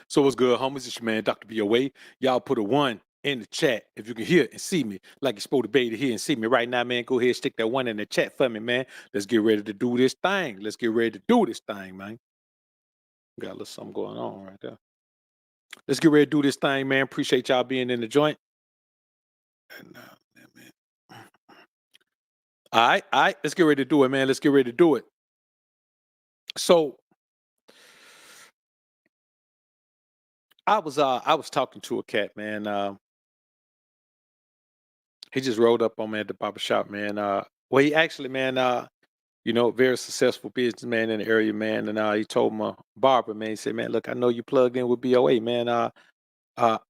So what's good, homies? It's your man, Dr. BOA. Y'all put a 1 in the chat if you can hear and see me like you're supposed to be able to hear and see me right now, man. Go ahead, stick that 1 in the chat for me, man. Let's get ready to do this thing. Let's get ready to do this thing, man. Got a little something going on right there. Let's get ready to do this thing, man. Appreciate y'all being in the joint. And, man. All right. Let's get ready to do it, man. Let's get ready to do it. So I was talking to a cat, man. He just rolled up on me at the barbershop, man. Well, he actually, man, very successful businessman in the area, man. And he told my barber, man, he said, man, look, I know you plugged in with BOA, man. I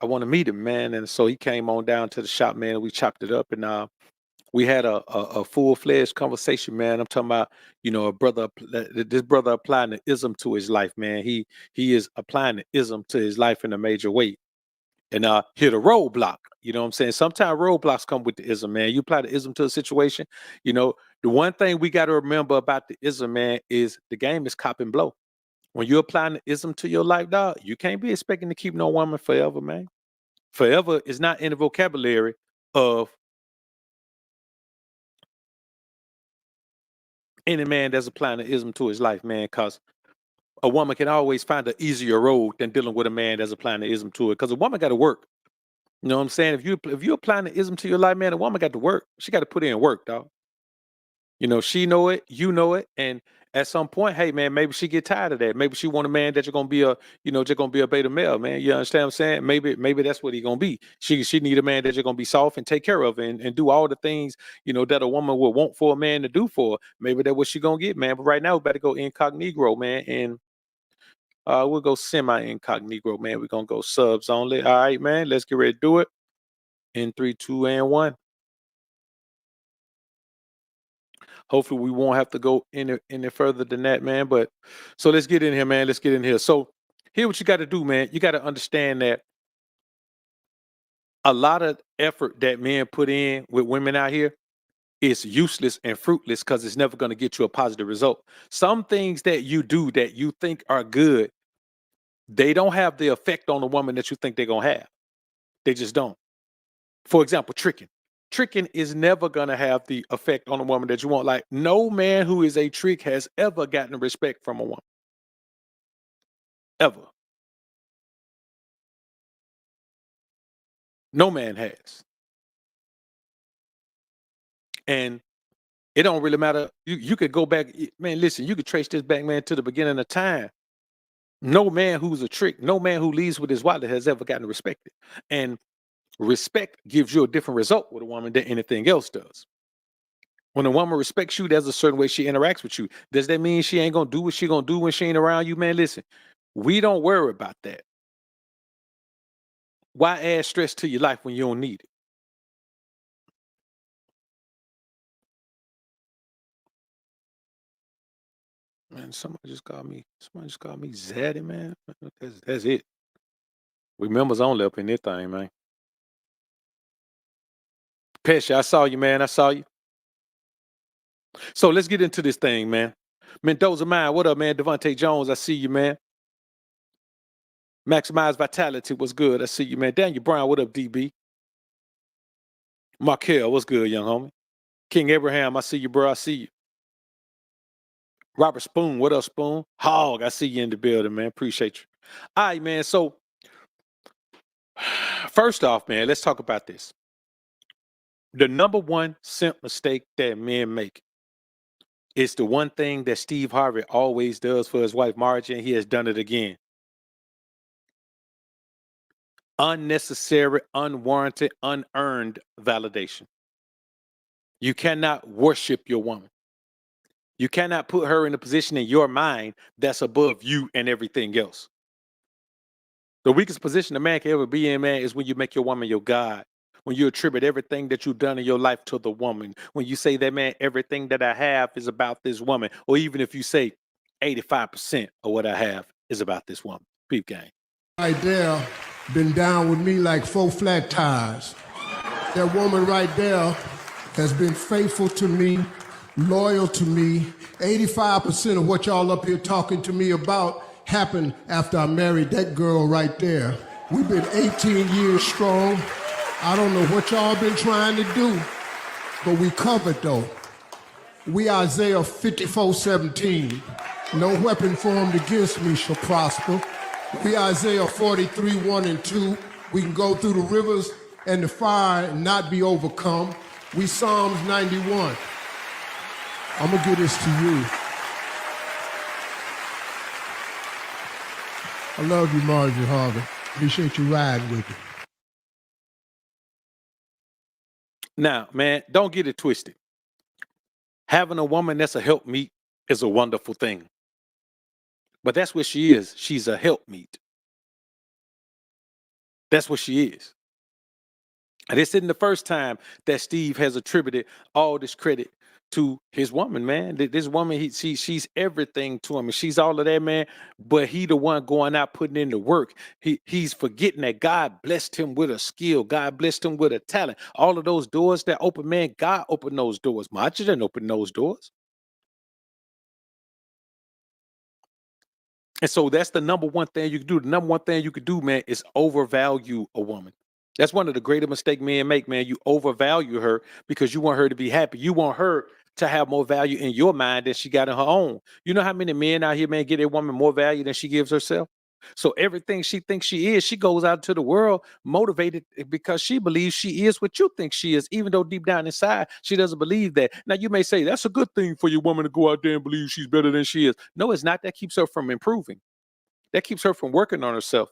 want to meet him, man. And so he came on down to the shop, man. And we chopped it up, and we had a full-fledged conversation, man. I'm talking about, this brother applying the ism to his life, man. He is applying the ism to his life in a major way. And hit a roadblock. You know what I'm saying? Sometimes roadblocks come with the ism, man. You apply the ism to a situation. The one thing we got to remember about the ism, man, is the game is cop and blow. When you're applying the ism to your life, dog, you can't be expecting to keep no woman forever, man. Forever is not in the vocabulary of any man that's applying the ism to his life, man, because a woman can always find an easier road than dealing with a man that's applying the ism to it. Because a woman got to work. You know what I'm saying? If you applying the ism to your life, man, a woman got to work. She got to put in work, dog. She know it, you know it, and at some point, hey, man, maybe she get tired of that. Maybe she want a man that you're gonna be just gonna be a beta male, man. You understand what I'm saying? Maybe that's what he gonna be. She need a man that you're gonna be soft and take care of and do all the things that a woman would want for a man to do for her. Maybe that's what she gonna get, man. But right now, we better go incognito, man, and we'll go semi-incognito, man. We're gonna go subs only. All right, man. Let's get ready to do it. In 3, 2, and 1. Hopefully we won't have to go any further than that, man. But so let's get in here, man. Let's get in here. So here what you got to do, man. You got to understand that a lot of effort that men put in with women out here is useless and fruitless because it's never going to get you a positive result. Some things that you do that you think are good, they don't have the effect on the woman that you think they're going to have. They just don't. For example, tricking. Tricking is never going to have the effect on a woman that you want. Like, no man who is a trick has ever gotten respect from a woman. Ever. No man has. And it don't really matter. You could go back, man, listen, you could trace this back, man, to the beginning of time. No man who's a trick, no man who leads with his wallet has ever gotten respected. And respect gives you a different result with a woman than anything else does. When a woman respects you, there's a certain way she interacts with you. Does that mean she ain't gonna do what she gonna do when she ain't around you, man? Listen, we don't worry about that. Why add stress to your life when you don't need it? Man, somebody just called me Zaddy, man. That's it. We members only up in this thing, man. Pesha, I saw you, man. I saw you. So let's get into this thing, man. Mendoza Mine, what up, man? Devontae Jones, I see you, man. Maximize Vitality, what's good? I see you, man. Daniel Brown, what up, DB? Markel, what's good, young homie? King Abraham, I see you, bro. I see you. Robert Spoon, what up, Spoon? Hog, I see you in the building, man. Appreciate you. All right, man. So, first off, man, let's talk about this. The number one simp mistake that men make is the one thing that Steve Harvey always does for his wife, Margie, and he has done it again. Unnecessary, unwarranted, unearned validation. You cannot worship your woman. You cannot put her in a position in your mind that's above you and everything else. The weakest position a man can ever be in, man, is when you make your woman your God. When you attribute everything that you've done in your life to the woman. When you say that, man, everything that I have is about this woman. Or even if you say 85% of what I have is about this woman. Peep game. Right there, been down with me like 4 flat tires. That woman right there has been faithful to me, loyal to me. 85% of what y'all up here talking to me about happened after I married that girl right there. We've been 18 years strong. I don't know what y'all been trying to do, but we covered though. We Isaiah 54:17. No weapon formed against me shall prosper. We Isaiah 43:1-2. We can go through the rivers and the fire and not be overcome. We Psalms 91. I'm gonna give this to you. I love you, Marjorie Harvey. Appreciate you riding with me. Now, man, don't get it twisted. Having a woman that's a helpmeet is a wonderful thing. But that's what she is. She's a helpmeet. That's what she is. And this isn't the first time that Steve has attributed all this credit to his woman, man. This woman, she's everything to him, and she's all of that, man. But he the one going out putting in the work. He's forgetting that God blessed him with a skill. God blessed him with a talent. All of those doors that open, man, God opened those doors. Macho didn't open those doors. And so that's the number one thing you can do. The number one thing you could do, man, is overvalue a woman. That's one of the greatest mistakes men make, man. You overvalue her because you want her to be happy. You want her to have more value in your mind than she got in her own. You know how many men out here, man, get a woman more value than she gives herself? So everything she thinks she is, she goes out to the world motivated because she believes she is what you think she is, even though deep down inside, she doesn't believe that. Now, you may say that's a good thing for your woman to go out there and believe she's better than she is. No, it's not. That keeps her from improving. That keeps her from working on herself.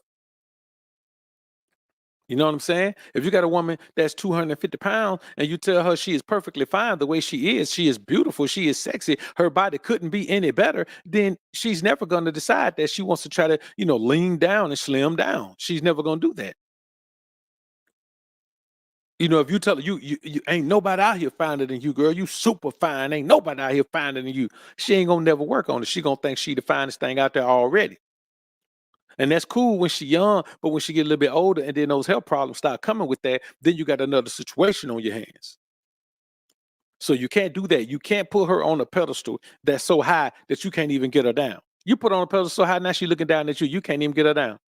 You know what I'm saying? If you got a woman that's 250 pounds and you tell her she is perfectly fine the way she is beautiful, she is sexy, her body couldn't be any better, then she's never going to decide that she wants to try to, lean down and slim down. She's never going to do that. If you tell her you ain't nobody out here finer than you, girl, you super fine, ain't nobody out here finer than you, she ain't gonna never work on it. She gonna think she the finest thing out there already. And that's cool when she's young, but when she get a little bit older and then those health problems start coming with that, then you got another situation on your hands. So you can't do that. You can't put her on a pedestal that's so high that you can't even get her down. You put her on a pedestal so high, now she's looking down at you. You can't even get her down.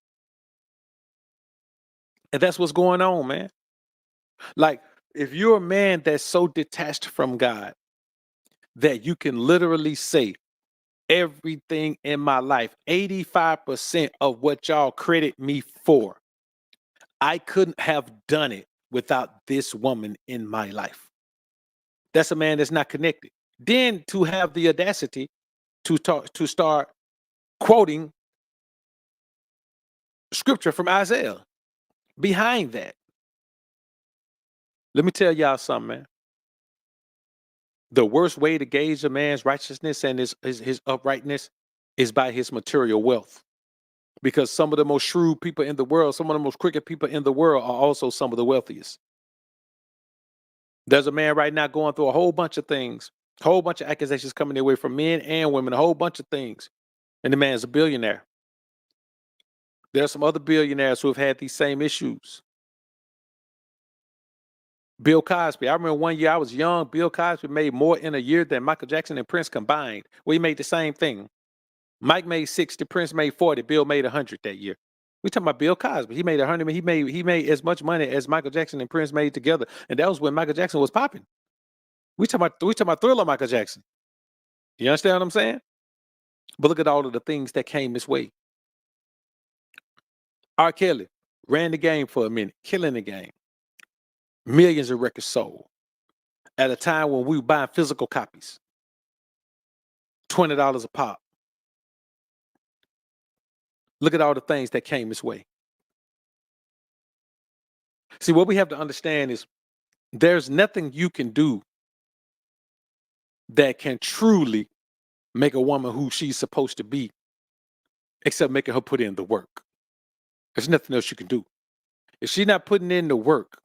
And that's what's going on, man. Like, if you're a man that's so detached from God that you can literally say, everything in my life, 85% of what y'all credit me for, I couldn't have done it without this woman in my life. That's a man that's not connected. Then to have the audacity to start quoting scripture from Isaiah behind that. Let me tell y'all something, man. The worst way to gauge a man's righteousness and his uprightness is by his material wealth. Because some of the most shrewd people in the world, some of the most crooked people in the world are also some of the wealthiest. There's a man right now going through a whole bunch of things, a whole bunch of accusations coming their way from men and women, a whole bunch of things. And the man's a billionaire. There are some other billionaires who have had these same issues. Bill Cosby. I remember one year I was young. Bill Cosby made more in a year than Michael Jackson and Prince combined. Well, he made the same thing. Mike made 60, Prince made 40, Bill made 100 that year. We talking about Bill Cosby. He made 100. He made as much money as Michael Jackson and Prince made together, and that was when Michael Jackson was popping. We talking about Thriller Michael Jackson. You understand what I'm saying? But look at all of the things that came this way. R. Kelly ran the game for a minute, killing the game. Millions of records sold at a time when we were buying physical copies, $20 a pop. Look at all the things that came this way. See, what we have to understand is there's nothing you can do that can truly make a woman who she's supposed to be, except making her put in the work. There's nothing else you can do. If she's not putting in the work,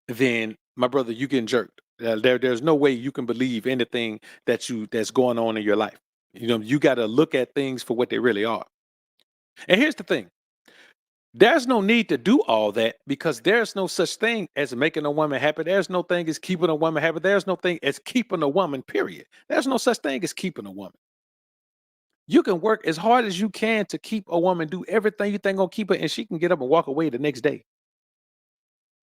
then my brother, you getting jerked. There's no way you can believe anything that's going on in your life. You got to look at things for what they really are. And here's the thing. There's no need to do all that because there's no such thing as making a woman happy. There's no thing as keeping a woman happy. There's no thing as keeping a woman, period. There's no such thing as keeping a woman. You can work as hard as you can to keep a woman, do everything you think gonna keep her, and she can get up and walk away the next day.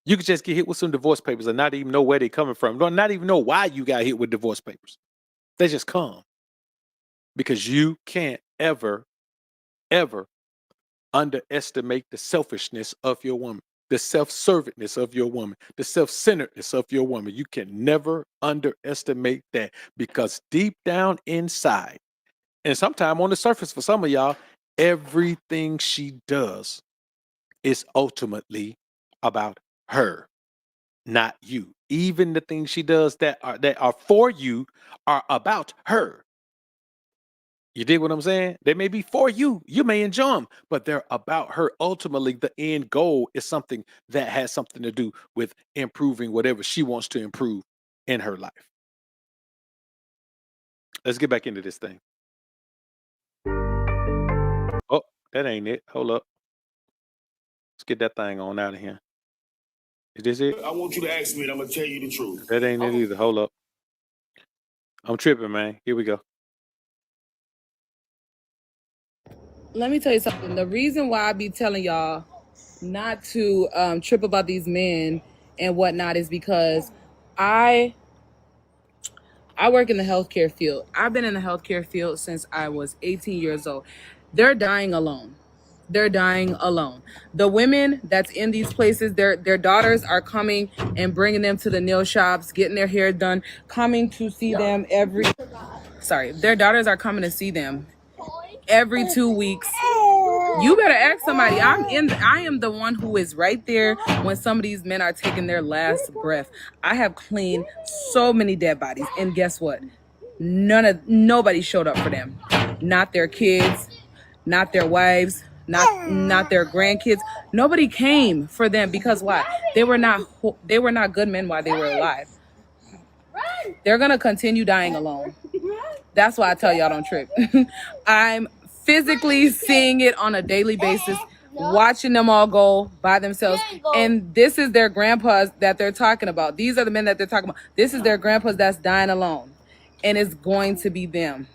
You could just get hit with some divorce papers and not even know where they're coming from. Not even know why you got hit with divorce papers. They just come. Because you can't ever, ever underestimate the selfishness of your woman, the self-servedness of your woman, the self-centeredness of your woman. You can never underestimate that, because deep down inside, and sometime on the surface for some of y'all, everything she does is ultimately about her, not you. Even the things she does that are for you are about her. You dig what I'm saying? They may be for you. You may enjoy them, but they're about her. Ultimately, the end goal is something that has something to do with improving whatever she wants to improve in her life. Let's get back into this thing. Oh, that ain't it. Hold up. Let's get that thing on out of here. Is this it? I want you to ask me, and I'm gonna tell you the truth. That ain't it either. Hold up. I'm tripping, man. Here we go. Let me tell you something. The reason why I be telling y'all not to trip about these men and whatnot is because I work in the healthcare field. I've been in the healthcare field since I was 18 years old. They're dying alone. They're dying alone. The women that's in these places, their daughters are coming and bringing them to the nail shops, getting their hair done, coming to see them their daughters are coming to see them every 2 weeks. You better ask somebody. I am the one who is right there when some of these men are taking their last breath. I have cleaned so many dead bodies, and guess what? Nobody showed up for them. Not their kids, not their wives, not their grandkids. Nobody came for them, because why? They were not good men while they were alive. They're gonna continue dying alone. That's why I tell y'all don't trip. I'm physically seeing it on a daily basis, watching them all go by themselves. And this is their grandpas that they're talking about. These are the men that they're talking about. This is their grandpas that's dying alone. And it's going to be them.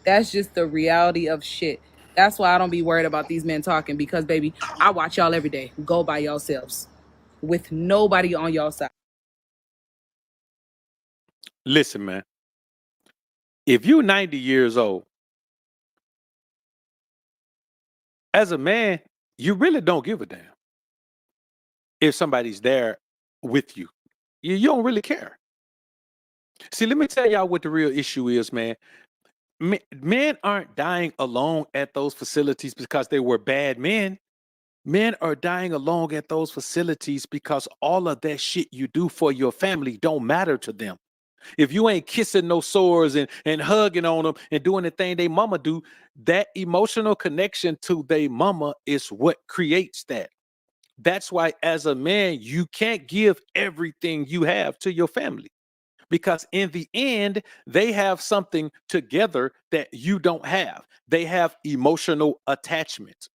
That's just the reality of shit. That's why I don't be worried about these men talking, because, baby, I watch y'all every day go by yourselves with nobody on y'all side. Listen, man. If you're 90 years old, as a man, you really don't give a damn if somebody's there with you. You don't really care. See, let me tell y'all what the real issue is, man. Men aren't dying alone at those facilities because they were bad men. Men are dying alone at those facilities because all of that shit you do for your family don't matter to them. If you ain't kissing no sores and hugging on them and doing the thing they mama do, that emotional connection to they mama is what creates that. That's why, as a man, you can't give everything you have to your family, because in the end, they have something together that you don't have. They have emotional attachment.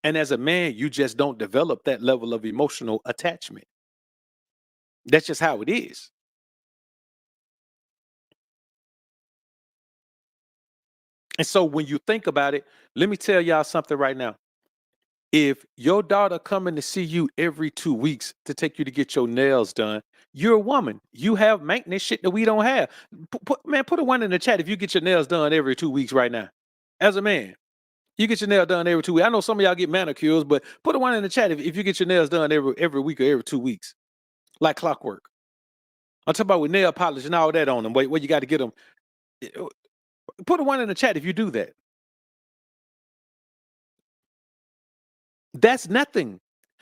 And as a man, you just don't develop that level of emotional attachment. That's just how it is. And so when you think about it, let me tell y'all something right now. If your daughter coming to see you every 2 weeks to take you to get your nails done, you're a woman. You have maintenance shit that we don't have. Put a one in the chat if you get your nails done every 2 weeks right now. As a man, you get your nail done every 2 weeks. I know some of y'all get manicures, but put a one in the chat if you get your nails done every week or every 2 weeks, like clockwork. I'm talking about with nail polish and all that on them. Where you got to get them. Put a one in the chat if you do that. That's nothing.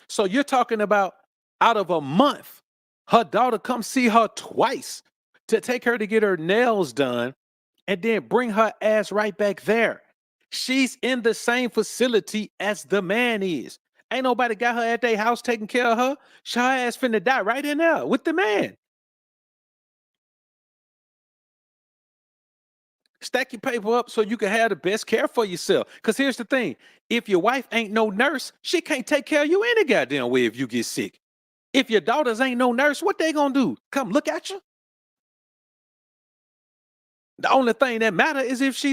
So you're talking about, out of a month, her daughter come see her twice to take her to get her nails done and then bring her ass right back there. She's in the same facility as the man is. Ain't nobody got her at their house taking care of her. Her ass finna die right in there with the man. Stack your paper up so you can have the best care for yourself. Because here's the thing. If your wife ain't no nurse, she can't take care of you any goddamn way if you get sick. If your daughters ain't no nurse, what they gonna do? Come look at you? The only thing that matter is if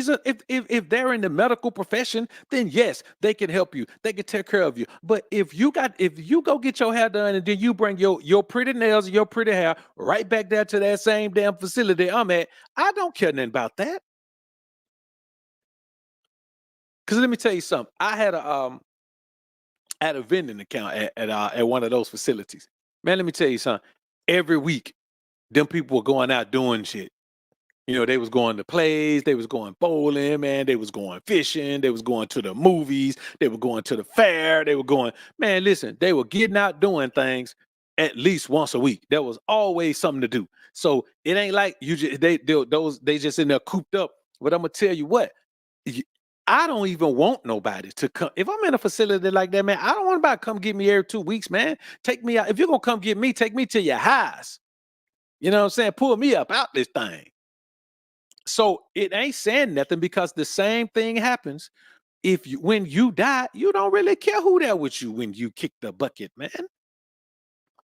if they're in the medical profession, then yes, they can help you. They can take care of you. But if you go get your hair done and then you bring your pretty nails and your pretty hair right back there to that same damn facility I'm at, I don't care nothing about that. Because let me tell you something. I had a vending account at one of those facilities. Man, let me tell you something. Every week, them people were going out doing shit. You know, they was going to plays, they was going bowling, man, they was going fishing, they was going to the movies, they were going to the fair, they were going, man, listen, they were getting out doing things at least once a week. There was always something to do. So it ain't like you just they just in there cooped up. But I'm gonna tell you what, I don't even want nobody to come. If I'm in a facility like that, man, I don't want anybody to come get me every 2 weeks, man. Take me out. If you're gonna come get me, take me to your house. You know what I'm saying? Pull me up out this thing. So it ain't saying nothing because the same thing happens when you die, you don't really care who there with you when you kick the bucket, man.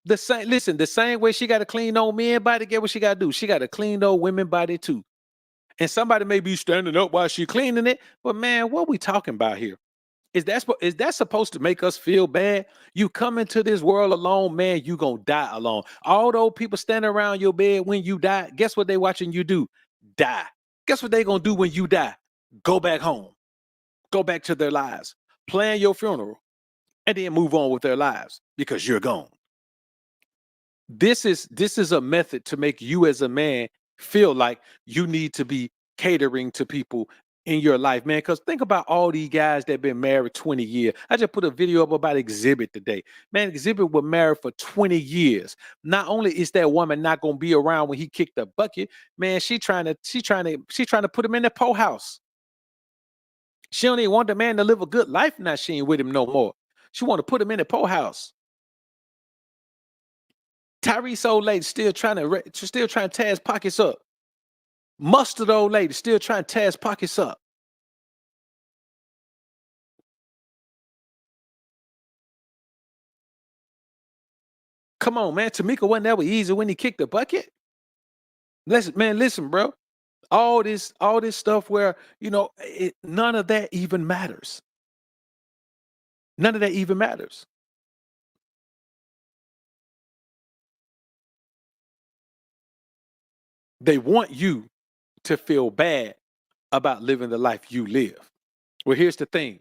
The same way she got to clean old men body, get what she got to do. She got to clean old women body too. And somebody may be standing up while she cleaning it, but man, what we talking about here? Is that supposed to make us feel bad? You come into this world alone, man, you gonna die alone. All those people standing around your bed when you die, guess what they watching you do? Die. Guess what they gonna do when you die? Go back home. Go back to their lives. Plan your funeral. And then move on with their lives because you're gone. This is a method to make you as a man feel like you need to be catering to people in your life, man. Because think about all these guys that been married 20 years. I just put a video up about Exhibit today. Man, Exhibit was married for 20 years. Not only is that woman not gonna be around when he kicked the bucket, man, she trying to put him in the poorhouse. She don't even want the man to live a good life now. She ain't with him no more. She want to put him in the poorhouse. Tyrese old lady still trying to tear his pockets up. Mustard old lady still trying to tear his pockets up. Come on, man. Tamika wasn't that easy when he kicked the bucket. Listen, bro. All this stuff where none of that even matters. None of that even matters. They want you to feel bad about living the life you live. Well, here's the thing.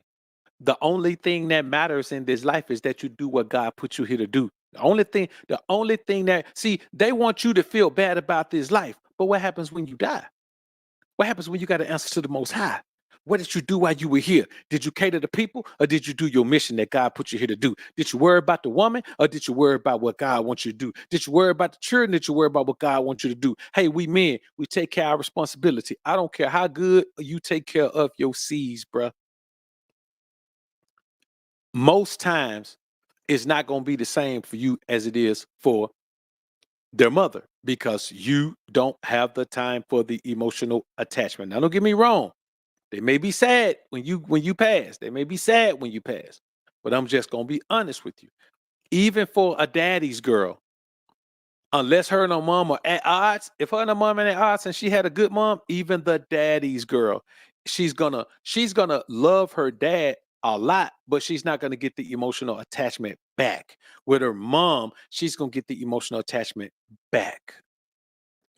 The only thing that matters in this life is that you do what God put you here to do. The only thing they want you to feel bad about this life. But what happens when you die? What happens when you got to answer to the Most High? What did you do while you were here? Did you cater to people or did you do your mission that God put you here to do? Did you worry about the woman or did you worry about what God wants you to do? Did you worry about the children? Did you worry about what God wants you to do? Hey, we men, we take care of our responsibility. I don't care how good you take care of your seeds, bruh. Most times it's not going to be the same for you as it is for their mother because you don't have the time for the emotional attachment. Now, don't get me wrong. They may be sad when you pass. They may be sad when you pass. But I'm just going to be honest with you. Even for a daddy's girl, unless her and her mom are at odds, if her and her mom are at odds and she had a good mom, even the daddy's girl, she's gonna love her dad a lot, but she's not gonna get the emotional attachment back. With her mom, she's gonna get the emotional attachment back.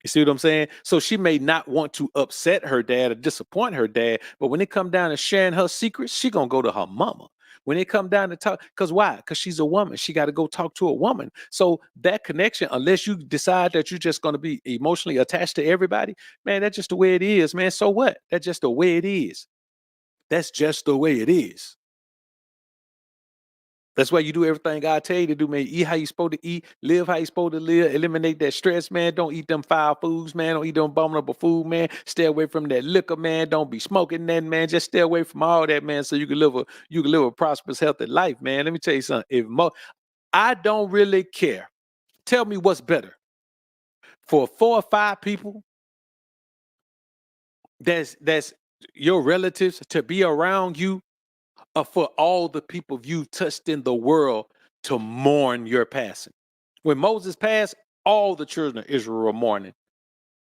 You see what I'm saying? So she may not want to upset her dad or disappoint her dad, but when it come down to sharing her secrets, she gonna go to her mama. When it come down to talk, because why? Because she's a woman. She got to go talk to a woman. So that connection, unless you decide that you're just going to be emotionally attached to everybody, man, that's just the way it is, man. So what? That's just the way it is. That's just the way it is. That's why you do everything God tell you to do, man. Eat how you supposed to eat, live how you supposed to live, eliminate that stress, man. Don't eat them foul foods, man. Don't eat them abominable food, man. Stay away from that liquor, man. Don't be smoking that, man. Just stay away from all that, man, so you can live a prosperous, healthy life, man. Let me tell you something. I don't really care. Tell me what's better. For 4 or 5 people that's your relatives to be around you, for all the people you touched in the world to mourn your passing. When Moses passed, all the children of Israel were mourning.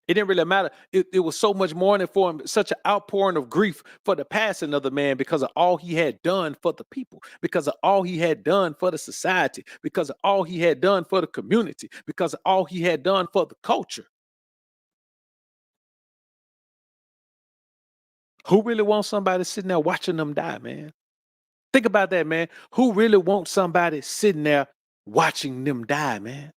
It didn't really matter. It was so much mourning for him, such an outpouring of grief for the passing of the man because of all he had done for the people, because of all he had done for the society, because of all he had done for the community, because of all he had done for the culture. Who really wants somebody sitting there watching them die, man? Think about that, man. Who really wants somebody sitting there watching them die, man?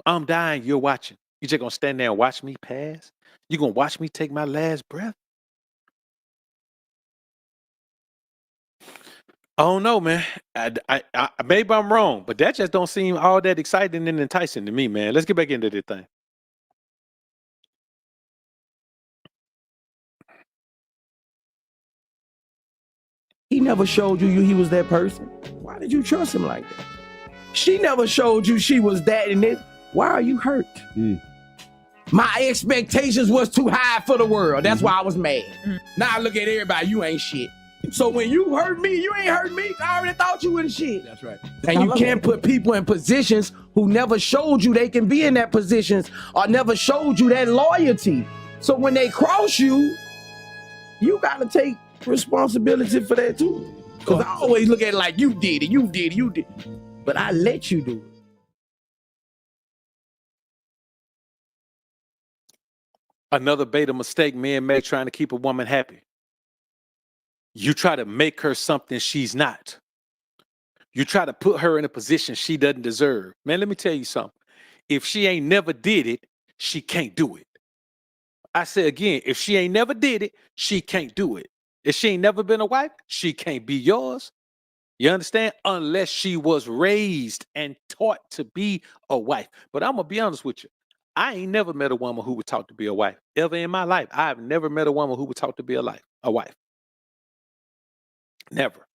I'm dying, you're watching. You just gonna stand there and watch me pass? You gonna watch me take my last breath? I don't know, man. Maybe I'm wrong, but that just don't seem all that exciting and enticing to me, man. Let's get back into this thing. He never showed you he was that person. Why did you trust him like that? She never showed you she was that and this. Why are you hurt? My expectations was too high for the world. That's why I was mad. Now I look at everybody, you ain't shit. So when you hurt me, you ain't hurt me. I already thought you wasn't shit. That's right. And you can't put people in positions who never showed you they can be in that positions or never showed you that loyalty. So when they cross you, you gotta take responsibility for that too. Because I always look at it like you did it. But I let you do it. Another beta mistake men make trying to keep a woman happy. You try to make her something she's not. You try to put her in a position she doesn't deserve. Man, let me tell you something. If she ain't never did it, she can't do it. I say again, if she ain't never did it, she can't do it. If she ain't never been a wife, she can't be yours. You understand? Unless she was raised and taught to be a wife. But I'm going to be honest with you. I ain't never met a woman who would talk to be a wife. Ever in my life, I've never met a woman who would talk to be a wife. Never.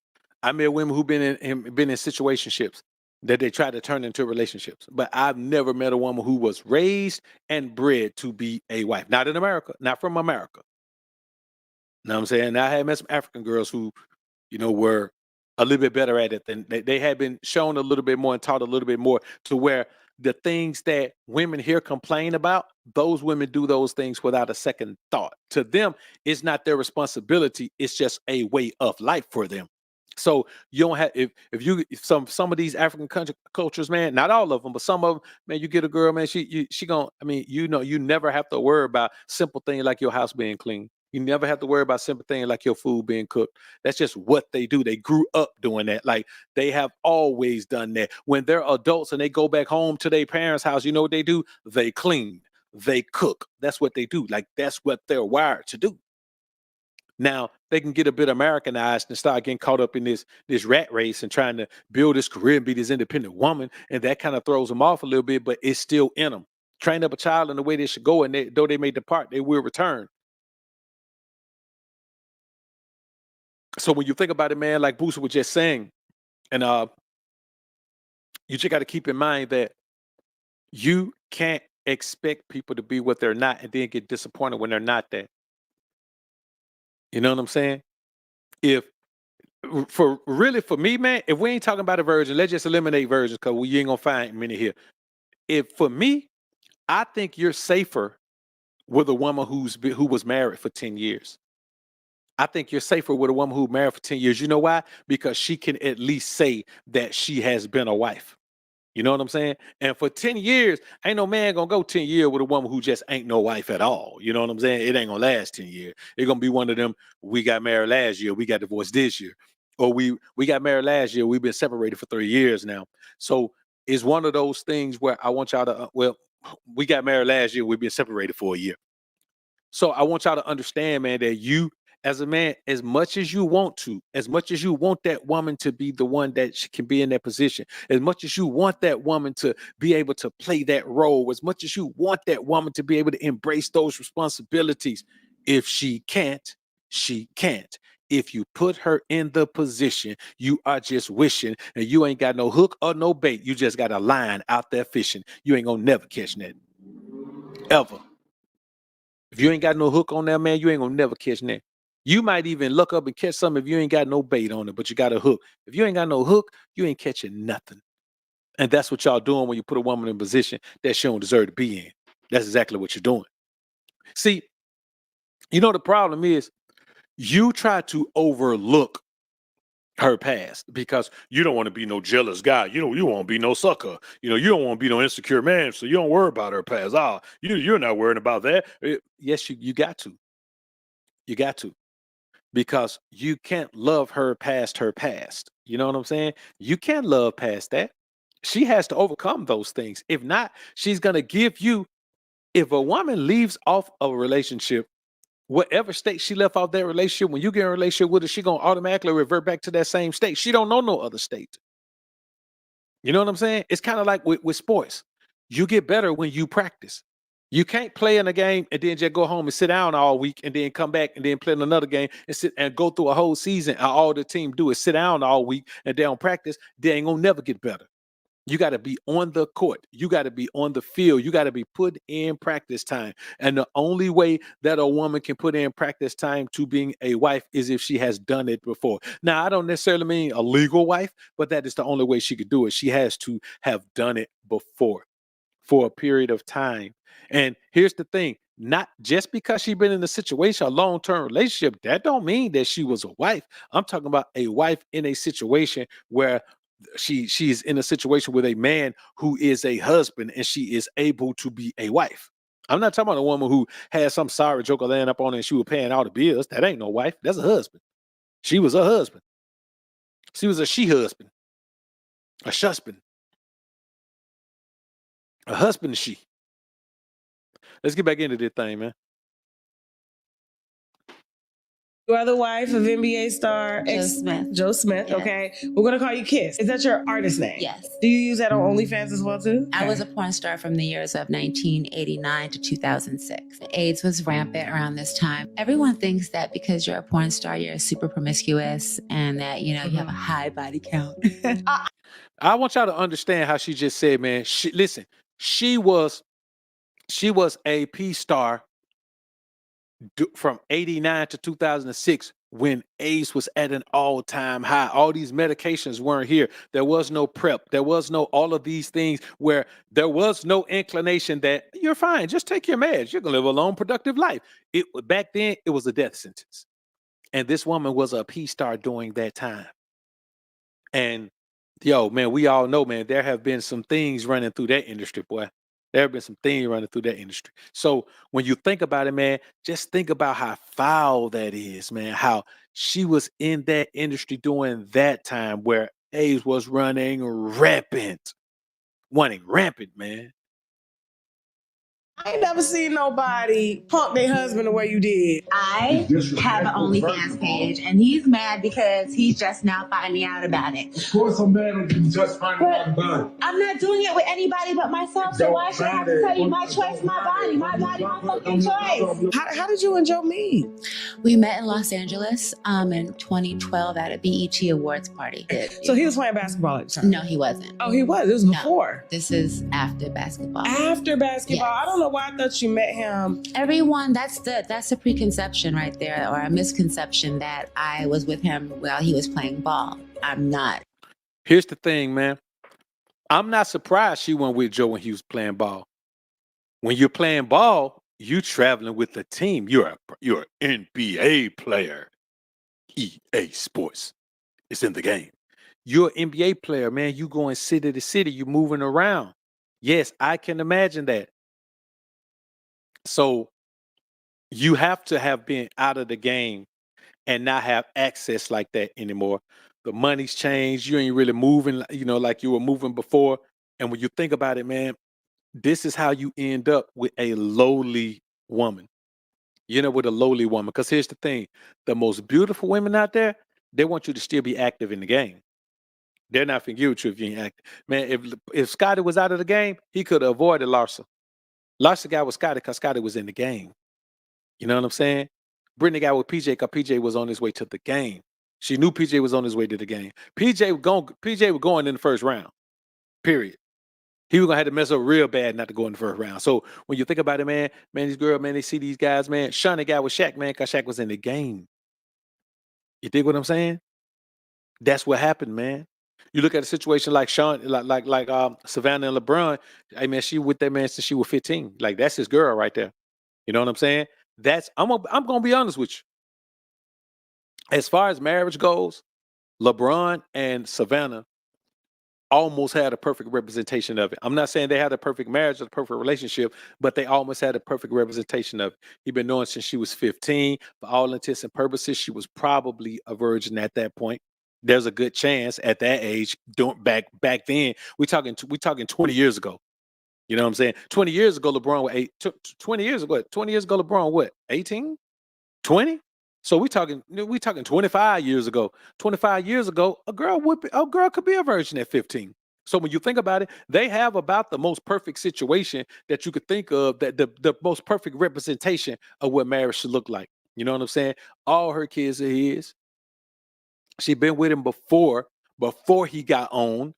I met women who've been in situationships that they try to turn into relationships. But I've never met a woman who was raised and bred to be a wife. Not in America, not from America. You know what I'm saying? I had met some African girls who, were a little bit better at it than they had been shown a little bit more and taught a little bit more to where the things that women here complain about, those women do those things without a second thought. To them, it's not their responsibility. It's just a way of life for them. So you don't have if some of these African cultures, man, not all of them, but some of them, man, you get a girl, man, she gonna, you never have to worry about simple things like your house being clean. You never have to worry about simple things like your food being cooked. That's just what they do. They grew up doing that. Like they have always done that. When they're adults and they go back home to their parents' house, you know what they do? They clean, they cook. That's what they do. Like that's what they're wired to do. Now they can get a bit Americanized and start getting caught up in this rat race and trying to build this career and be this independent woman, and that kind of throws them off a little bit. But it's still in them. Train up a child in the way they should go, and though they may depart, they will return. So when you think about it, man, like Boosie was just saying, and you just got to keep in mind that you can't expect people to be what they're not and then get disappointed when they're not that. You know what I'm saying? For me, man, if we ain't talking about a virgin, let's just eliminate virgins because you ain't gonna find many here. For me, I think you're safer with a woman who was married for 10 years. I think you're safer with a woman who married for 10 years. You know why? Because she can at least say that she has been a wife. You know what I'm saying? And for 10 years, ain't no man gonna go 10 years with a woman who just ain't no wife at all. You know what I'm saying? It ain't gonna last 10 years. It's gonna be one of them, we got married last year, we got divorced this year. Or we got married last year, we've been separated for 3 years now. So it's one of those things where I want y'all to, we got married last year, we've been separated for a year. So I want y'all to understand, man, that you, as a man, as much as you want that woman to be the one that she can be in that position, as much as you want that woman to be able to play that role, as much as you want that woman to be able to embrace those responsibilities, if she can't, she can't. If you put her in the position, you are just wishing, and you ain't got no hook or no bait. You just got a line out there fishing. You ain't gonna never catch nothing. Ever. If you ain't got no hook on that, man, you ain't gonna never catch nothing. You might even look up and catch something if you ain't got no bait on it, but you got a hook. If you ain't got no hook, you ain't catching nothing. And that's what y'all doing when you put a woman in a position that she don't deserve to be in. That's exactly what you're doing. See, you know the problem is you try to overlook her past because you don't want to be no jealous guy. You won't be no sucker. You don't want to be no insecure man. So you don't worry about her past. You're not worrying about that. Yes, you got to. You got to. Because you can't love her past her past. You know what I'm saying? You can't love past that. She has to overcome those things. If not, she's going to give you, if a woman leaves off of a relationship, whatever state she left off that relationship, when you get in a relationship with her, she going to automatically revert back to that same state. She don't know no other state. You know what I'm saying? It's kind of like with sports. You get better when you practice. You can't play in a game and then just go home and sit down all week and then come back and then play in another game and sit and go through a whole season. And all the team do is sit down all week and they don't practice. They ain't gonna never get better. You got to be on the court. You got to be on the field. You got to be put in practice time. And the only way that a woman can put in practice time to being a wife is if she has done it before. Now, I don't necessarily mean a legal wife, but that is the only way she could do it. She has to have done it before for a period of time. And here's the thing, not just because she's been in a situation, a long-term relationship, that don't mean that she was a wife. I'm talking about a wife in a situation where she's in a situation with a man who is a husband and she is able to be a wife. I'm not talking about a woman who had some sorry joker laying up on her and she was paying all the bills. That ain't no wife. That's a husband. She was a husband. She was a she-husband. A shusband. A husband is she. Let's get back into this thing, man. You are the wife of NBA star Joe Smith. Yes. Okay, we're gonna call you Kiss. Is that your artist name? Yes. Do you use that on OnlyFans as well too? I was a porn star from the years of 1989 to 2006. AIDS was rampant around this time. Everyone thinks that because you're a porn star, you're super promiscuous and that, you have a high body count. I want y'all to understand how she just said, man. She was a P star from 89 to 2006 when AIDS was at an all-time high. All these medications weren't here. There was no PrEP. There was no all of these things where there was no inclination that you're fine. Just take your meds. You're going to live a long, productive life. Back then, it was a death sentence. And this woman was a P star during that time. And yo, man, we all know, man, there have been some things running through that industry, boy. There have been some things running through that industry. So when you think about it, man, just think about how foul that is, man. How she was in that industry during that time where AIDS was running rampant, man. I ain't never seen nobody punk their husband the way you did. I have an OnlyFans page, and he's mad because he's just now finding out about it. Of course, I'm mad when you just find out about it. I'm not doing it with anybody but myself, so why should I have to tell you my choice, my body, my fucking choice? How did you and Joe meet? We met in Los Angeles in 2012 at a BET Awards party. So he was playing basketball at the time? No, he wasn't. Oh, he was. It was No. before. This is after basketball. After basketball. Yes. I don't know why I thought you met him. Everyone, that's a preconception right there, or a misconception that I was with him while he was playing ball. I'm not. Here's the thing, man. I'm not surprised she went with Joe when he was playing ball. When you're playing ball, you traveling with the team. You're an NBA player. EA Sports. It's in the game. You're an NBA player, man. You going city to city. You moving around. Yes, I can imagine that. So you have to have been out of the game and not have access like that anymore. The money's changed. You ain't really moving, like you were moving before. And when you think about it, man, this is how you end up with a lowly woman. With a lowly woman. Because here's the thing. The most beautiful women out there, they want you to still be active in the game. They're not finna give it to you if you ain't active. Man, if Scotty was out of the game, he could have avoided Larsa. Larsa got with Scotty because Scotty was in the game. You know what I'm saying? Brittany got with PJ because PJ was on his way to the game. She knew PJ was on his way to the game. PJ was going in the first round. Period. He was gonna have to mess up real bad not to go in the first round. So when you think about it, man, these girls, man, they see these guys, man. Shawnee got with Shaq, man, because Shaq was in the game. You dig what I'm saying? That's what happened, man. You look at a situation like Sean, Savannah and LeBron. Hey man, she with that man since she was 15. Like that's his girl right there. You know what I'm saying? I'm gonna be honest with you. As far as marriage goes, LeBron and Savannah almost had a perfect representation of it. I'm not saying they had a perfect marriage or a perfect relationship, but they almost had a perfect representation of it. He'd been knowing since she was 15. For all intents and purposes, she was probably a virgin at that point. There's a good chance at that age, back then, we talking 20 years ago. You know what I'm saying? 20 years ago, LeBron was 20 years ago, LeBron what? 18? 20? So we talking 25 years ago. 25 years ago, a girl could be a virgin at 15. So when you think about it, they have about the most perfect situation that you could think of, that the most perfect representation of what marriage should look like. You know what I'm saying? All her kids are his. She been with him before he got on.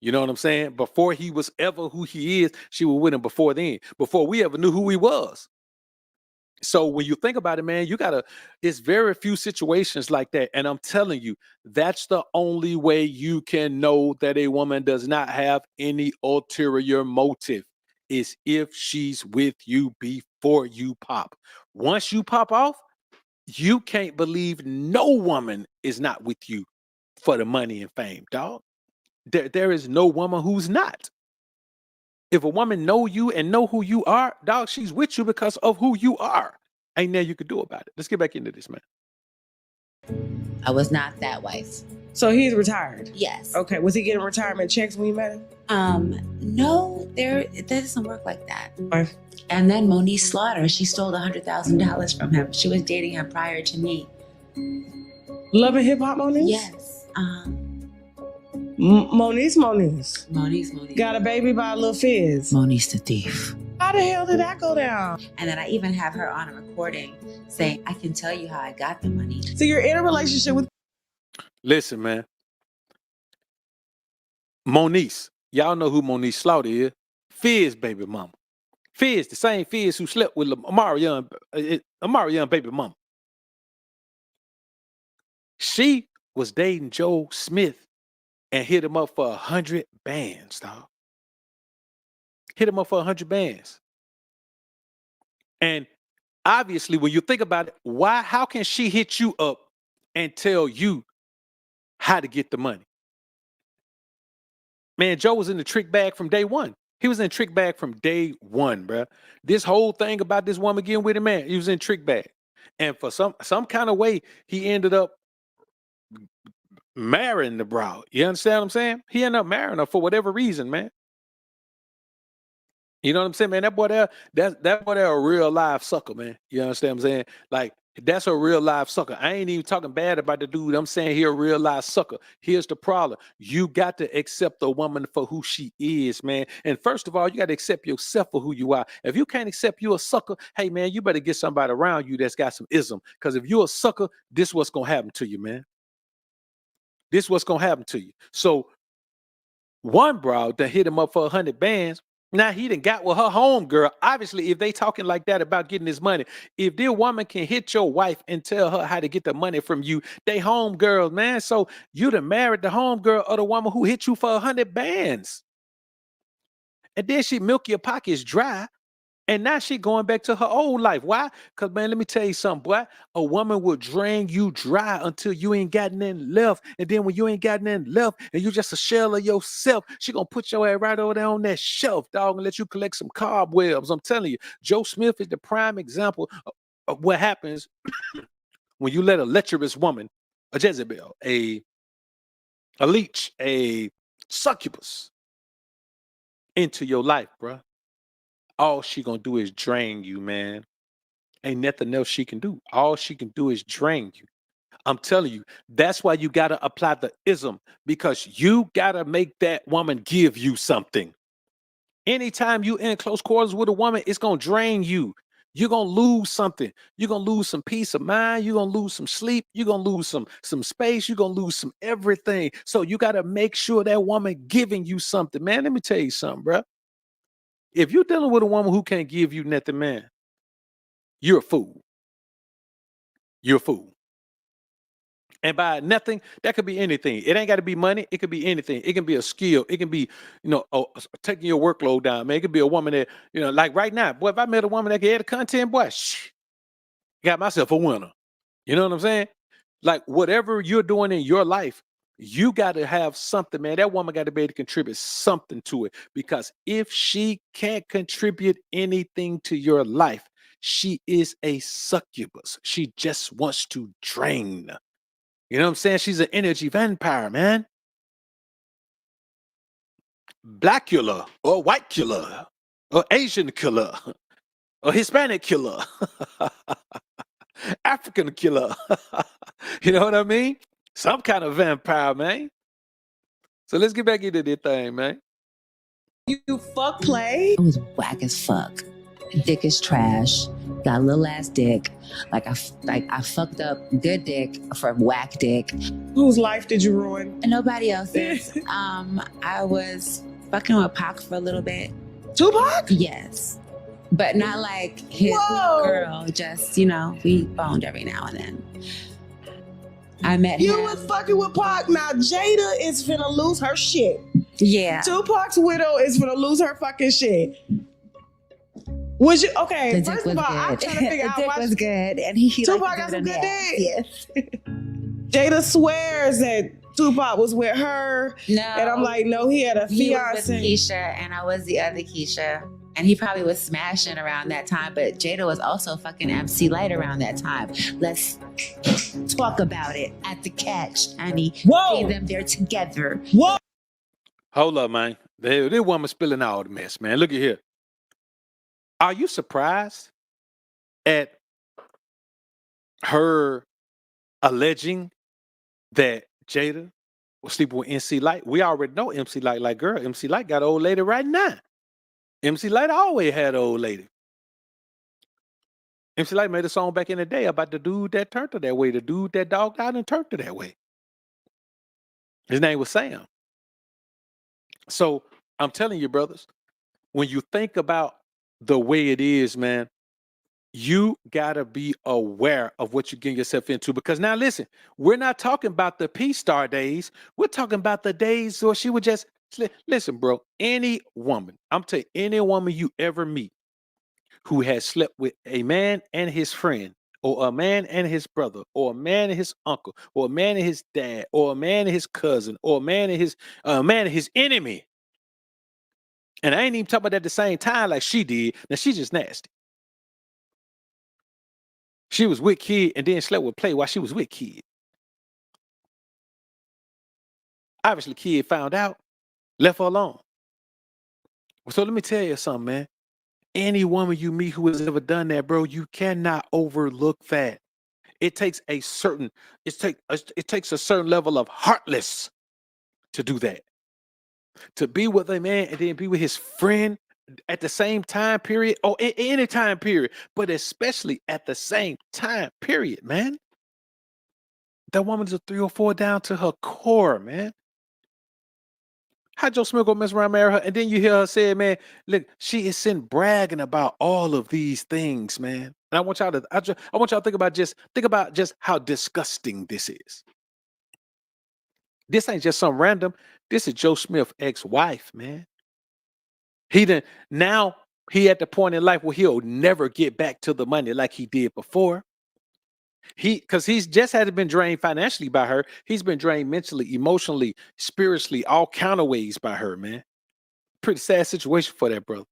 You know what I'm saying? Before he was ever who he is, she was with him before then. Before we ever knew who he was. So when you think about it, man, it's very few situations like that. And I'm telling you, that's the only way you can know that a woman does not have any ulterior motive, is if she's with you before you pop. Once you pop off, you can't believe no woman is not with you for the money and fame, dog. There is no woman who's not. If a woman know you and know who you are, dog, she's with you because of who you are. Ain't nothing you could do about it. Let's get back into this, man. I was not that wife. So he's retired. Yes. Okay. Was he getting retirement checks when you met him? No, it doesn't work like that. Or- And then Monique Slaughter, she stole $100,000 from him. She was dating him prior to me. Love and Hip Hop Monique? Yes. Monique's. Monique's. Got a baby by a little Fizz. Monique's the thief. How the hell did that go down? And then I even have her on a recording saying, I can tell you how I got the money. So you're in a relationship with. Listen, man. Moniece. Y'all know who Monique Slaughter is. Fizz baby mama. Fizz, the same Fizz who slept with Amari Young baby mama. She was dating Joe Smith and hit him up for 100 bands, dog. Hit him up for 100 bands. And obviously, when you think about it, how can she hit you up and tell you how to get the money? Man, Joe was in the trick bag from day one. He was in trick bag from day one, bro. This whole thing about this woman getting with him, man, he was in trick bag. And for some kind of way, he ended up marrying the broad. You understand what I'm saying? He ended up marrying her for whatever reason, man. You know what I'm saying, man? That boy there a real live sucker, man. You understand what I'm saying? Like, that's a real live sucker. I ain't even talking bad about the dude. I'm saying he a real live sucker. Here's the problem. You got to accept a woman for who she is, man. And first of all, you got to accept yourself for who you are. If you can't accept you a sucker, hey, man, you better get somebody around you that's got some ism. Because if you're a sucker, this what's going to happen to you, man. This what's going to happen to you. So one broad that hit him up for 100 bands, now he done got with her home girl. Obviously, if they talking like that about getting this money, if their woman can hit your wife and tell her how to get the money from you, they home girls, man. So you done married the home girl or the woman who hit you for 100 bands. And then she milk your pockets dry. And now she going back to her old life. Why? Because, man, let me tell you something, boy. A woman will drain you dry until you ain't got nothing left. And then when you ain't got nothing left and you just a shell of yourself, she going to put your ass right over there on that shelf, dog, and let you collect some cobwebs. I'm telling you, Joe Smith is the prime example of what happens when you let a lecherous woman, a Jezebel, a leech, a succubus into your life, bro. All she gonna do is drain you, man. Ain't nothing else she can do. All she can do is drain you. I'm telling you, that's why you gotta apply the ism, because you gotta make that woman give you something. Anytime you in close quarters with a woman, it's gonna drain you. You're gonna lose something. You're gonna lose some peace of mind. You're gonna lose some sleep. You're gonna lose some space. You're gonna lose some everything. So you gotta make sure that woman giving you something, man. Let me tell you something, bro. If you're dealing with a woman who can't give you nothing, man, you're a fool. You're a fool. And by nothing, that could be anything. It ain't got to be money. It could be anything. It can be a skill. It can be, taking your workload down, man. It could be a woman that, like right now, boy, if I met a woman that could edit content, boy, got myself a winner. You know what I'm saying? Like whatever you're doing in your life, you got to have something, man. That woman got to be able to contribute something to it, because if she can't contribute anything to your life, she is a succubus. She just wants to drain. You know what I'm saying? She's an energy vampire, man. Black killer or white killer or Asian killer or Hispanic killer, African killer. You know what I mean? Some kind of vampire, man. So let's get back into this thing, man. You fuck play? It was whack as fuck. Dick is trash. Got a little ass dick. Like I fucked up good dick for whack dick. Whose life did you ruin? And nobody else's. I was fucking with Pac for a little bit. Tupac? Yes. But not like his Whoa. girl. Just, we boned every now and then. I met You him. was fucking with Pac. Now Jada is finna lose her shit. Yeah. Tupac's widow is finna lose her fucking shit. Was you okay? The dick First was of all, I'm good. trying to figure The out dick why was good. And he Tupac liked got to some give good it a dick. Jada swears that Tupac was with her, No. and I'm like, no, he had a He was with fiance. Keisha, and I was the other Keisha. And he probably was smashing around that time, but Jada was also fucking MC Light around that time. Let's talk about it at the catch, honey. Whoa. See them there together. Whoa. Hold up, man. This woman spilling all the mess, man. Look at here. Are you surprised at her alleging that Jada was sleeping with MC Light? We already know MC Light. Like, girl, MC Light got an old lady right now. MC Light always had an old lady. MC Light made a song back in the day about the dude that turned her that way, the dude that dogged out and turned her that way. His name was Sam. So I'm telling you, brothers, when you think about the way it is, man, you gotta be aware of what you're getting yourself into. Because now listen, we're not talking about the P-Star days. We're talking about the days where she would just listen, bro. Any woman, I'm telling you, any woman you ever meet who has slept with a man and his friend, or a man and his brother, or a man and his uncle, or a man and his dad, or a man and his cousin, or a man and his enemy. And I ain't even talking about that at the same time like she did. Now she's just nasty. She was with Kid and then slept with Play while she was with Kid. Obviously, Kid found out, left her alone. So let me tell you something, man. Any woman you meet who has ever done that, bro, you cannot overlook that. It takes a certain level of heartless to do that. To be with a man and then be with his friend at the same time period, or any time period, but especially at the same time period, man. That woman's a 3 or 4 down to her core, man. How Joe Smith gonna mess around, marry her, and then you hear her say, man, look, she is sitting bragging about all of these things, man. And I want y'all to think about just how disgusting this is. This ain't just some random. This is Joe Smith's ex-wife, man. Now he at the point in life where he'll never get back to the money like he did before. Because he's just hasn't been drained financially by her. He's been drained mentally, emotionally, spiritually, all kind of ways by her, man. Pretty sad situation for that brother.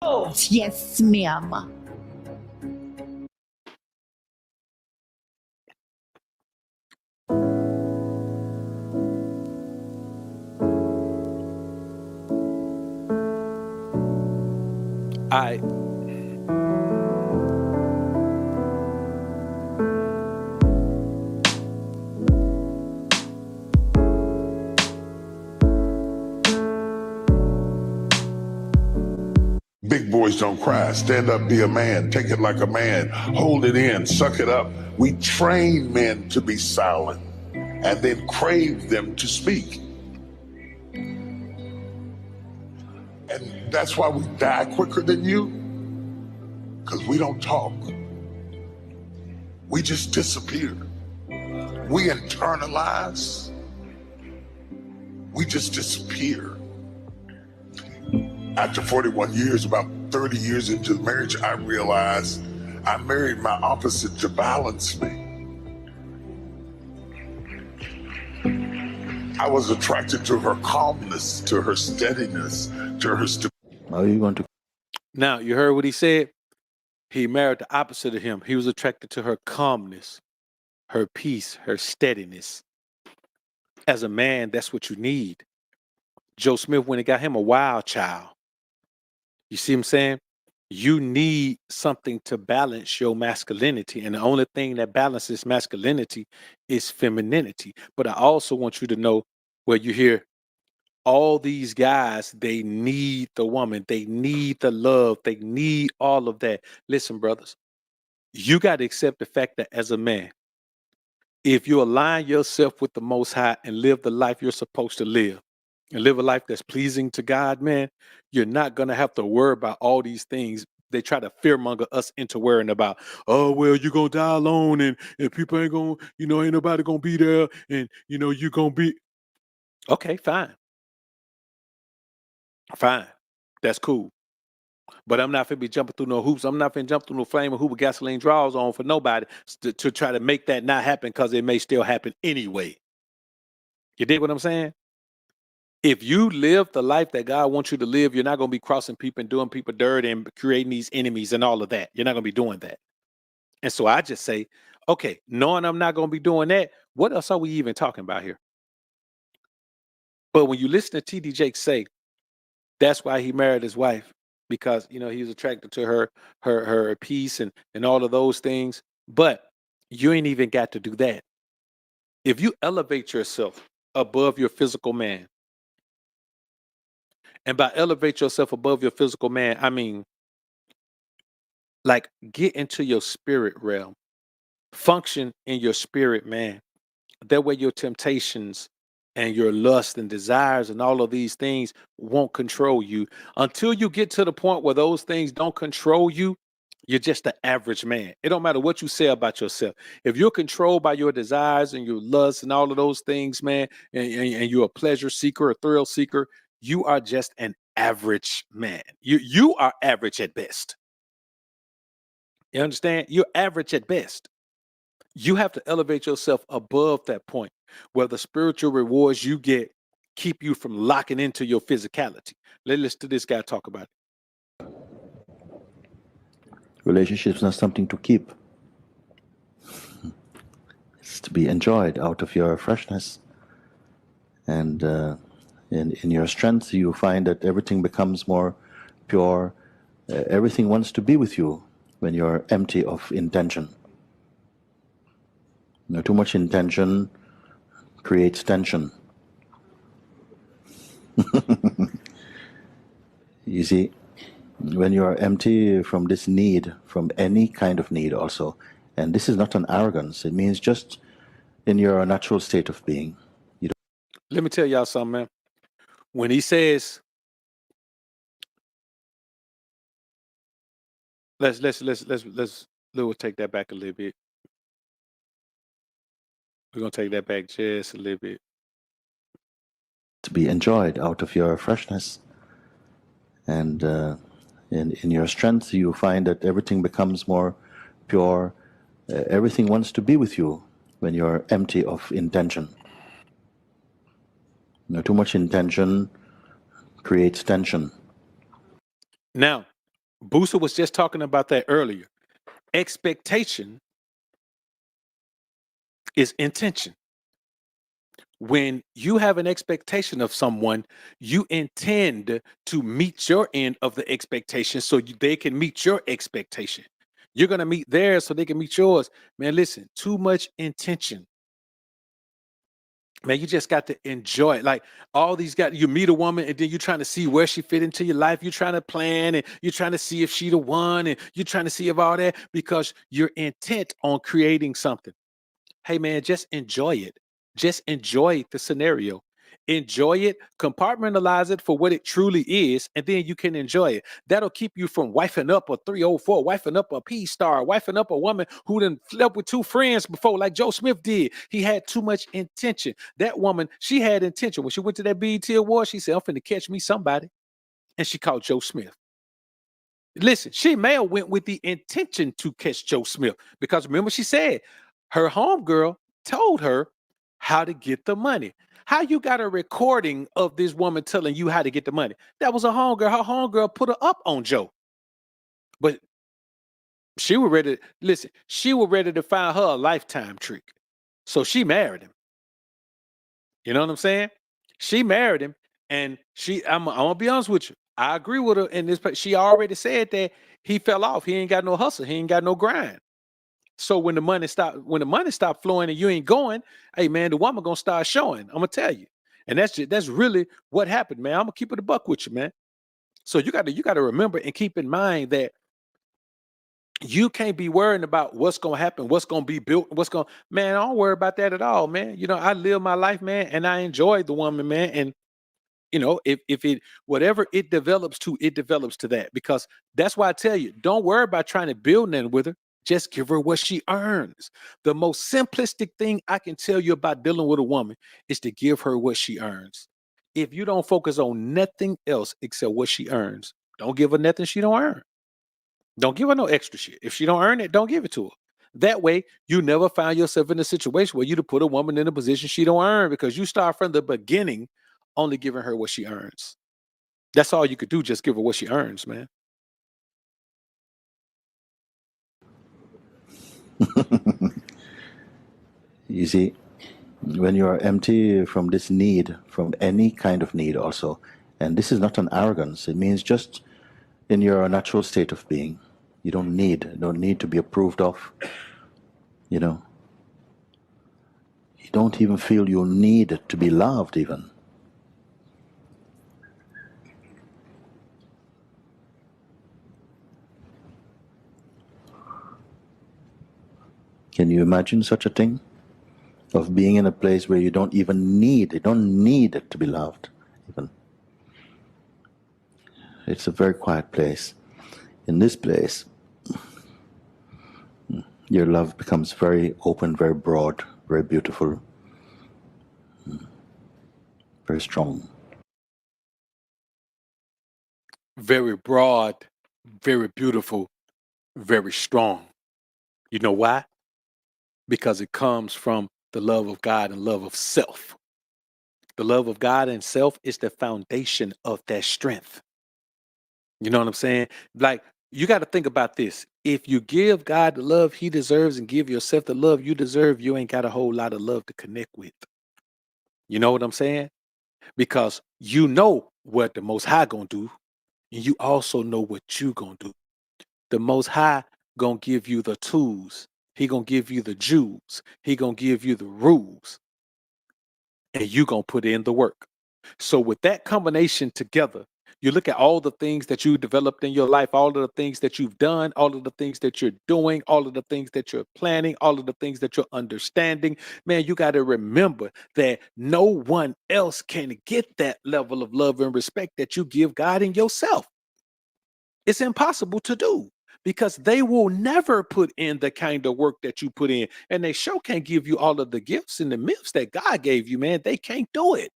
Oh. Yes, ma'am. Big boys don't cry. Stand up, be a man. Take it like a man. Hold it in, suck it up. We train men to be silent and then crave them to speak. And that's why we die quicker than you, because we don't talk. we just disappear. We internalize, we just disappear. After 41 years, about 30 years into the marriage, I realized I married my opposite to balance me. I was attracted to her calmness, to her steadiness, to her stability. How are you going to? Now, you heard what he said? He married the opposite of him. He was attracted to her calmness, her peace, her steadiness. As a man, that's what you need. Joe Smith went and got him a wild child. You see what I'm saying? You need something to balance your masculinity. And the only thing that balances masculinity is femininity. But I also want you to know where you hear all these guys, they need the woman. They need the love. They need all of that. Listen, brothers, you got to accept the fact that as a man, if you align yourself with the Most High and live the life you're supposed to live, and live a life that's pleasing to God, man, you're not going to have to worry about all these things. They try to fearmonger us into worrying about, oh, well, you're going to die alone and people ain't going to, ain't nobody going to be there. And, you're going to be. Okay, fine. Fine. That's cool. But I'm not going to be jumping through no hoops. I'm not going to jump through no flame and hoop with gasoline draws on for nobody to try to make that not happen because it may still happen anyway. You dig what I'm saying? If you live the life that God wants you to live, you're not going to be crossing people and doing people dirt and creating these enemies and all of that. You're not going to be doing that. And so I just say, okay, knowing I'm not going to be doing that, what else are we even talking about here? But when you listen to T.D. Jakes say, that's why he married his wife, because, he was attracted to her peace and all of those things. But you ain't even got to do that. If you elevate yourself above your physical man, and by elevate yourself above your physical man, I mean, like, get into your spirit realm, function in your spirit, man. That way your temptations and your lust and desires and all of these things won't control you. Until you get to the point where those things don't control you, you're just the average man. It don't matter what you say about yourself. If you're controlled by your desires and your lusts and all of those things, man, and you're a pleasure seeker, a thrill seeker, you are just an average man. You are average at best. You understand? You're average at best. You have to elevate yourself above that point where the spiritual rewards you get keep you from locking into your physicality. Let's listen to this guy talk about it. Relationships not something to keep. It's to be enjoyed out of your freshness. And in your strength, you find that everything becomes more pure. Everything wants to be with you when you're empty of intention. Too much intention creates tension. You see, when you are empty from this need, from any kind of need also, and this is not an arrogance, it means just in your natural state of being. Let me tell y'all something, man. When he says, let's take that back a little bit. We're gonna take that back just a little bit. To be enjoyed out of your freshness. And in your strength, you find that everything becomes more pure. Everything wants to be with you when you're empty of intention. Too much intention creates tension. Now, Booster was just talking about that earlier. Expectation is intention. When you have an expectation of someone, you intend to meet your end of the expectation so they can meet your expectation. You're going to meet theirs so they can meet yours. Man, listen, too much intention. Man, you just got to enjoy it. Like all these guys, you meet a woman and then you're trying to see where she fit into your life. You're trying to plan and you're trying to see if she the one and you're trying to see if all that because you're intent on creating something. Hey, man, just enjoy it. Just enjoy the scenario. enjoy it, compartmentalize it for what it truly is, and then you can enjoy it. That'll keep you from wifing up a 304, wifing up a P-star, wifing up a woman who done slept with 2 friends before, like Joe Smith did. He had too much intention. That woman, she had intention. When she went to that BET Award, she said, I'm finna catch me somebody. And she called Joe Smith. Listen, she may have went with the intention to catch Joe Smith, because remember she said her homegirl told her how to get the money. How you got a recording of this woman telling you how to get the money? That was a homegirl. Her homegirl put her up on Joe. But she was ready to, listen, she was ready to find her a lifetime trick. So she married him. You know what I'm saying? She married him, and I'm gonna be honest with you. I agree with her in this. She already said that he fell off. He ain't got no hustle. He ain't got no grind. So when the money stopped flowing and you ain't going, hey man, the woman gonna start showing. I'm gonna tell you, and that's really what happened, man. I'm gonna keep it a buck with you, man. So you gotta remember and keep in mind that you can't be worrying about what's gonna happen, what's gonna be built, man. I don't worry about that at all, man. You know, I live my life, man, and I enjoy the woman, man, and you know, if it whatever it develops to that, because that's why I tell you, don't worry about trying to build nothing with her. Just give her what she earns. The most simplistic thing I can tell you about dealing with a woman is to give her what she earns. If you don't focus on nothing else except what she earns, don't give her nothing she don't earn. Don't give her no extra shit. If she don't earn it, don't give it to her. That way, you never find yourself in a situation where you to put a woman in a position she don't earn, because you start from the beginning only giving her what she earns. That's all you could do. Just give her what she earns, man. You see, when you are empty from this need, from any kind of need also, and this is not an arrogance, it means just in your natural state of being, you don't need to be approved of, you know. You don't even feel you need to be loved even. Can you imagine such a thing? Of being in a place where you don't need to be loved even. It's a very quiet place. In this place, your love becomes very open, very broad, very beautiful, very strong. Very broad, very beautiful, very strong. You know why? Because it comes from the love of God and love of self. The love of God and self is the foundation of that strength. You know what I'm saying? Like, you got to think about this. If you give God the love he deserves and give yourself the love you deserve, you ain't got a whole lot of love to connect with. You know what I'm saying? Because you know what the Most High gonna do, and you also know what you gonna do. The Most High gonna give you the tools. He gonna give you the jewels. He gonna give you the rules, and you gonna put in the work. So with that combination together, you look at all the things that you developed in your life, all of the things that you've done, all of the things that you're doing, all of the things that you're planning, all of the things that you're understanding. Man, you got to remember that no one else can get that level of love and respect that you give God and yourself. It's impossible to do, because they will never put in the kind of work that you put in. And they sure can't give you all of the gifts and the myths that God gave you, man. They can't do it.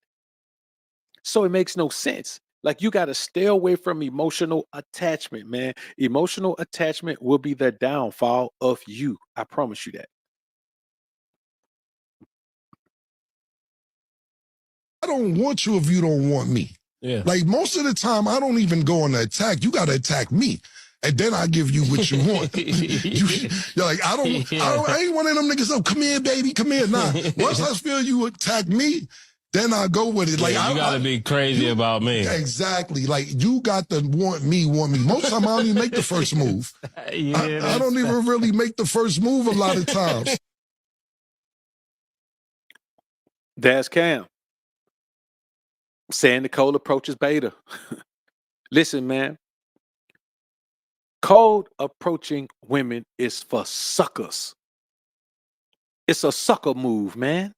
So it makes no sense. Like, you got to stay away from emotional attachment, man. Emotional attachment will be the downfall of you. I promise you that. I don't want you if you don't want me. Yeah. Like, most of the time, I don't even go on the attack. You got to attack me. And then I give you what you want. You're like, I ain't one of them niggas, oh, come here, baby, come here. Nah, once I feel you attack me, then I go with it. Like, you gotta be crazy about me. Exactly. Like, you got to want me. Most time I don't even make the first move. I don't even really make the first move a lot of times. That's Cam saying Nicole approaches beta. Listen, man. Cold approaching women is for suckers. It's a sucker move, man.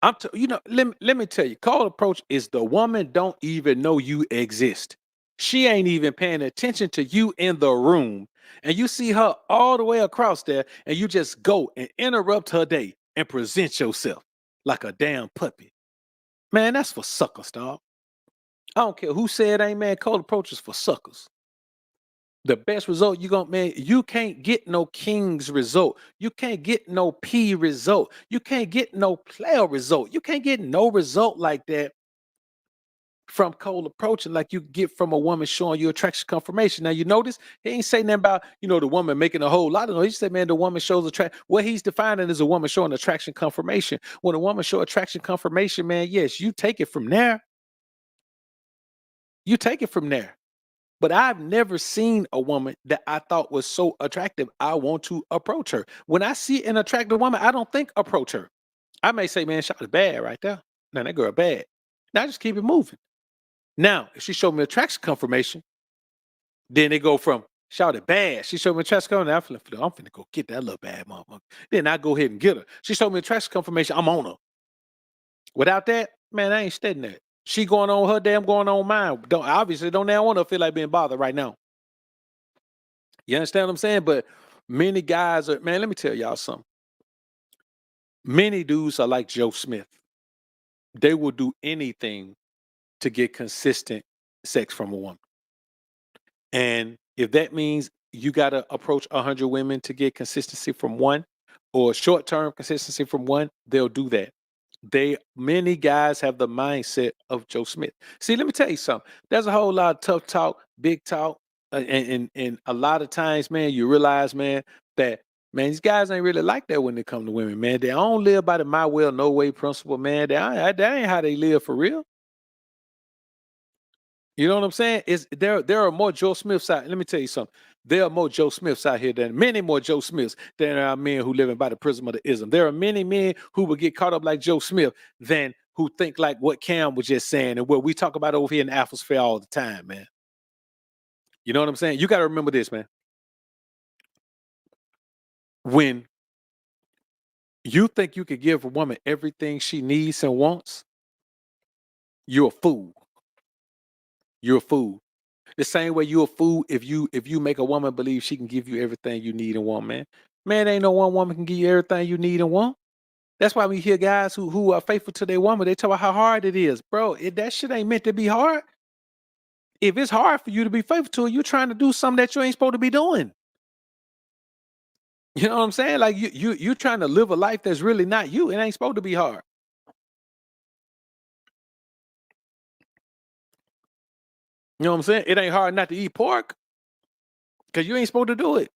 let me tell you, cold approach is the woman don't even know you exist. She ain't even paying attention to you in the room. And you see her all the way across there, and you just go and interrupt her day and present yourself like a damn puppy. Man, that's for suckers, dog. I don't care who said ain't, man. Cold approach is for suckers. The best result you can't get no king's result. You can't get no P result. You can't get no player result. You can't get no result like that from cold approaching like you get from a woman showing you attraction confirmation. Now, you notice he ain't saying nothing about, the woman making a whole lot of noise. He said, man, the woman shows attraction. What he's defining is a woman showing attraction confirmation. When a woman show attraction confirmation, man, yes, you take it from there. You take it from there. But I've never seen a woman that I thought was so attractive, I want to approach her. When I see an attractive woman, I don't think approach her. I may say, man, shot is bad right there. Now, that girl bad. Now, just keep it moving. Now, if she showed me attraction confirmation, then they go from shout it bad. She showed me attraction confirmation. I'm finna go get that little bad motherfucker. Then I go ahead and get her. She showed me attraction confirmation. I'm on her. Without that, man, I ain't steadying that. She going on her damn, going on mine. Obviously don't now want to feel like being bothered right now. You understand what I'm saying? But many guys are, man, let me tell y'all something. Many dudes are like Joe Smith. They will do anything to get consistent sex from a woman. And if that means you got to approach 100 women to get consistency from one, or short-term consistency from one, they'll do that. Many guys have the mindset of Joe Smith. See, let me tell you something. There's a whole lot of tough talk, big talk, and a lot of times, man, you realize, man, that man, these guys ain't really like that when they come to women, man. They don't live by the my will, no way principle, man. That ain't how they live for real. You know what I'm saying? There are more Joe Smiths out. Let me tell you something. There are more Joe Smiths out here many more Joe Smiths than there are men who live by the prism of the ism. There are many men who will get caught up like Joe Smith than who think like what Cam was just saying and what we talk about over here in the Atmosphere all the time, man. You know what I'm saying? You got to remember this, man. When you think you could give a woman everything she needs and wants, you're a fool. You're a fool. The same way you're a fool if you make a woman believe she can give you everything you need and want, man. Man, ain't no one woman can give you everything you need and want. That's why we hear guys who are faithful to their woman, they talk about how hard it is. Bro, that shit ain't meant to be hard. If it's hard for you to be faithful to her, you're trying to do something that you ain't supposed to be doing. You know what I'm saying? Like you're trying to live a life that's really not you. It ain't supposed to be hard. You know what I'm saying? It ain't hard not to eat pork because you ain't supposed to do it.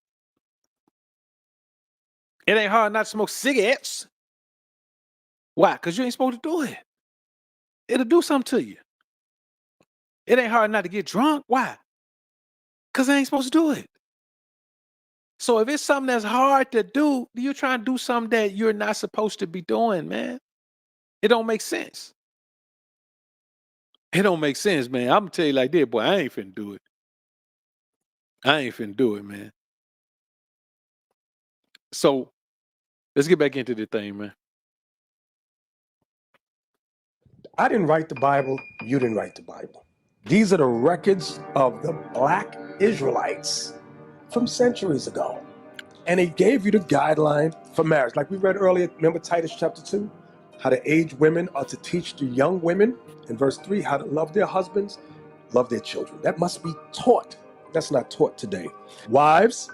It ain't hard not to smoke cigarettes. Why? Because you ain't supposed to do it. It'll do something to you. It ain't hard not to get drunk. Why? Because I ain't supposed to do it. So if it's something that's hard to do, you're trying to do something that you're not supposed to be doing, man. It don't make sense. It don't make sense, man. I'm gonna tell you like this, boy. I ain't finna do it. I ain't finna do it, man. So let's get back into the thing, man. I didn't write the Bible. You didn't write the Bible. These are the records of the Black Israelites from centuries ago. And it gave you the guideline for marriage. Like we read earlier, remember Titus chapter 2? How the aged women are to teach the young women. In verse 3, how to love their husbands, love their children. That must be taught. That's not taught today. Wives,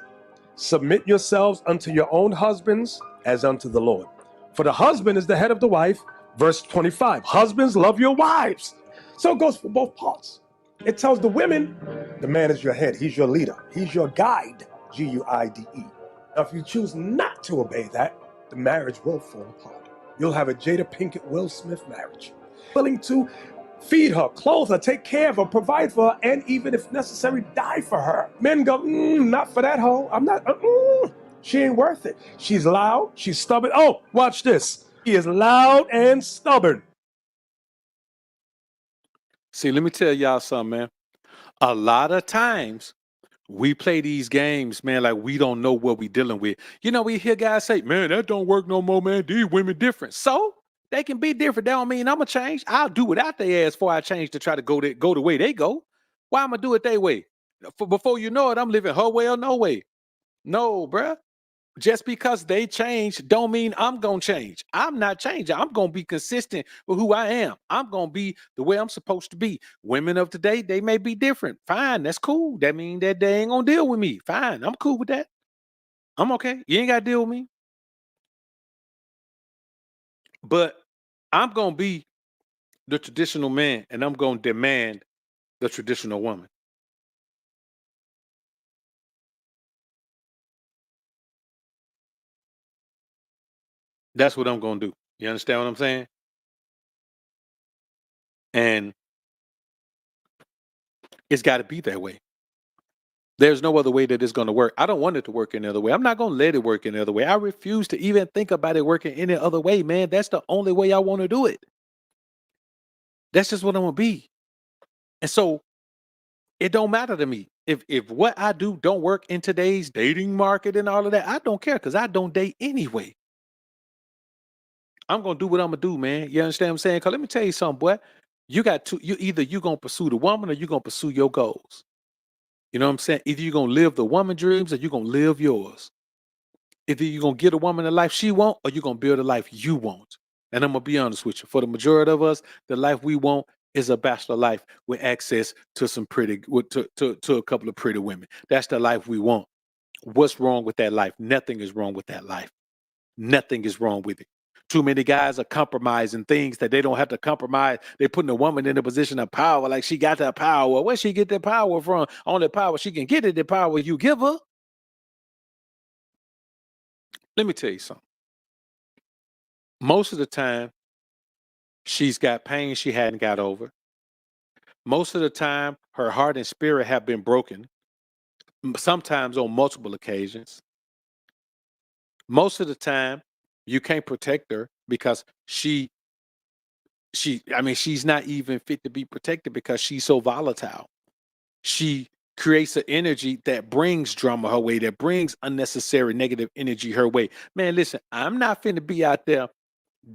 submit yourselves unto your own husbands as unto the Lord. For the husband is the head of the wife. Verse 25, husbands, love your wives. So it goes for both parts. It tells the women, the man is your head. He's your leader. He's your guide, G-U-I-D-E. Now, if you choose not to obey that, the marriage will fall apart. You'll have a Jada Pinkett Will Smith marriage. Willing to feed her, clothe her, take care of her, provide for her, and even if necessary, die for her. Men go, not for that hoe. I'm not, she ain't worth it. She's loud, she's stubborn. Oh, watch this. He is loud and stubborn. See, let me tell y'all something, man. A lot of times we play these games, man, like we don't know what we dealing with. You know, we hear guys say, man, that don't work no more, man. These women different. So They can be different. That don't mean I'm gonna change. I'll do without their ass before I change to try to go the way they go. Why am I do it their way? Before you know it, I'm living her way or no way. No, bruh. Just because they change don't mean I'm gonna change. I'm not changing. I'm gonna be consistent with who I am. I'm gonna be the way I'm supposed to be. Women of today, they may be different. Fine, that's cool. That means that they ain't gonna deal with me. Fine, I'm cool with that. I'm okay. You ain't gotta deal with me. But I'm gonna be the traditional man, and I'm gonna demand the traditional woman. That's what I'm gonna do. You understand what I'm saying? And it's got to be that way. There's no other way that it's going to work. I don't want it to work any other way. I'm not going to let it work any other way. I refuse to even think about it working any other way, man. That's the only way I want to do it. That's just what I'm going to be. And so it don't matter to me. If what I do don't work in today's dating market and all of that, I don't care because I don't date anyway. I'm going to do what I'm going to do, man. You understand what I'm saying? Because let me tell you something, boy. You either you're going to pursue the woman or you're going to pursue your goals. You know what I'm saying? Either you're going to live the woman dreams or you're going to live yours. Either you're going to get a woman the life she want or you're going to build a life you want. And I'm going to be honest with you. For the majority of us, the life we want is a bachelor life with access to some to a couple of pretty women. That's the life we want. What's wrong with that life? Nothing is wrong with that life. Nothing is wrong with it. Too many guys are compromising things that they don't have to compromise. They're putting a woman in a position of power, like she got that power. Where she get that power from? Only power she can get it, the power you give her. Let me tell you something. Most of the time, she's got pain she hadn't got over. Most of the time, her heart and spirit have been broken, sometimes on multiple occasions. Most of the time, you can't protect her because she's not even fit to be protected because she's so volatile. She creates an energy that brings drama her way, that brings unnecessary negative energy her way. Man, listen, I'm not finna be out there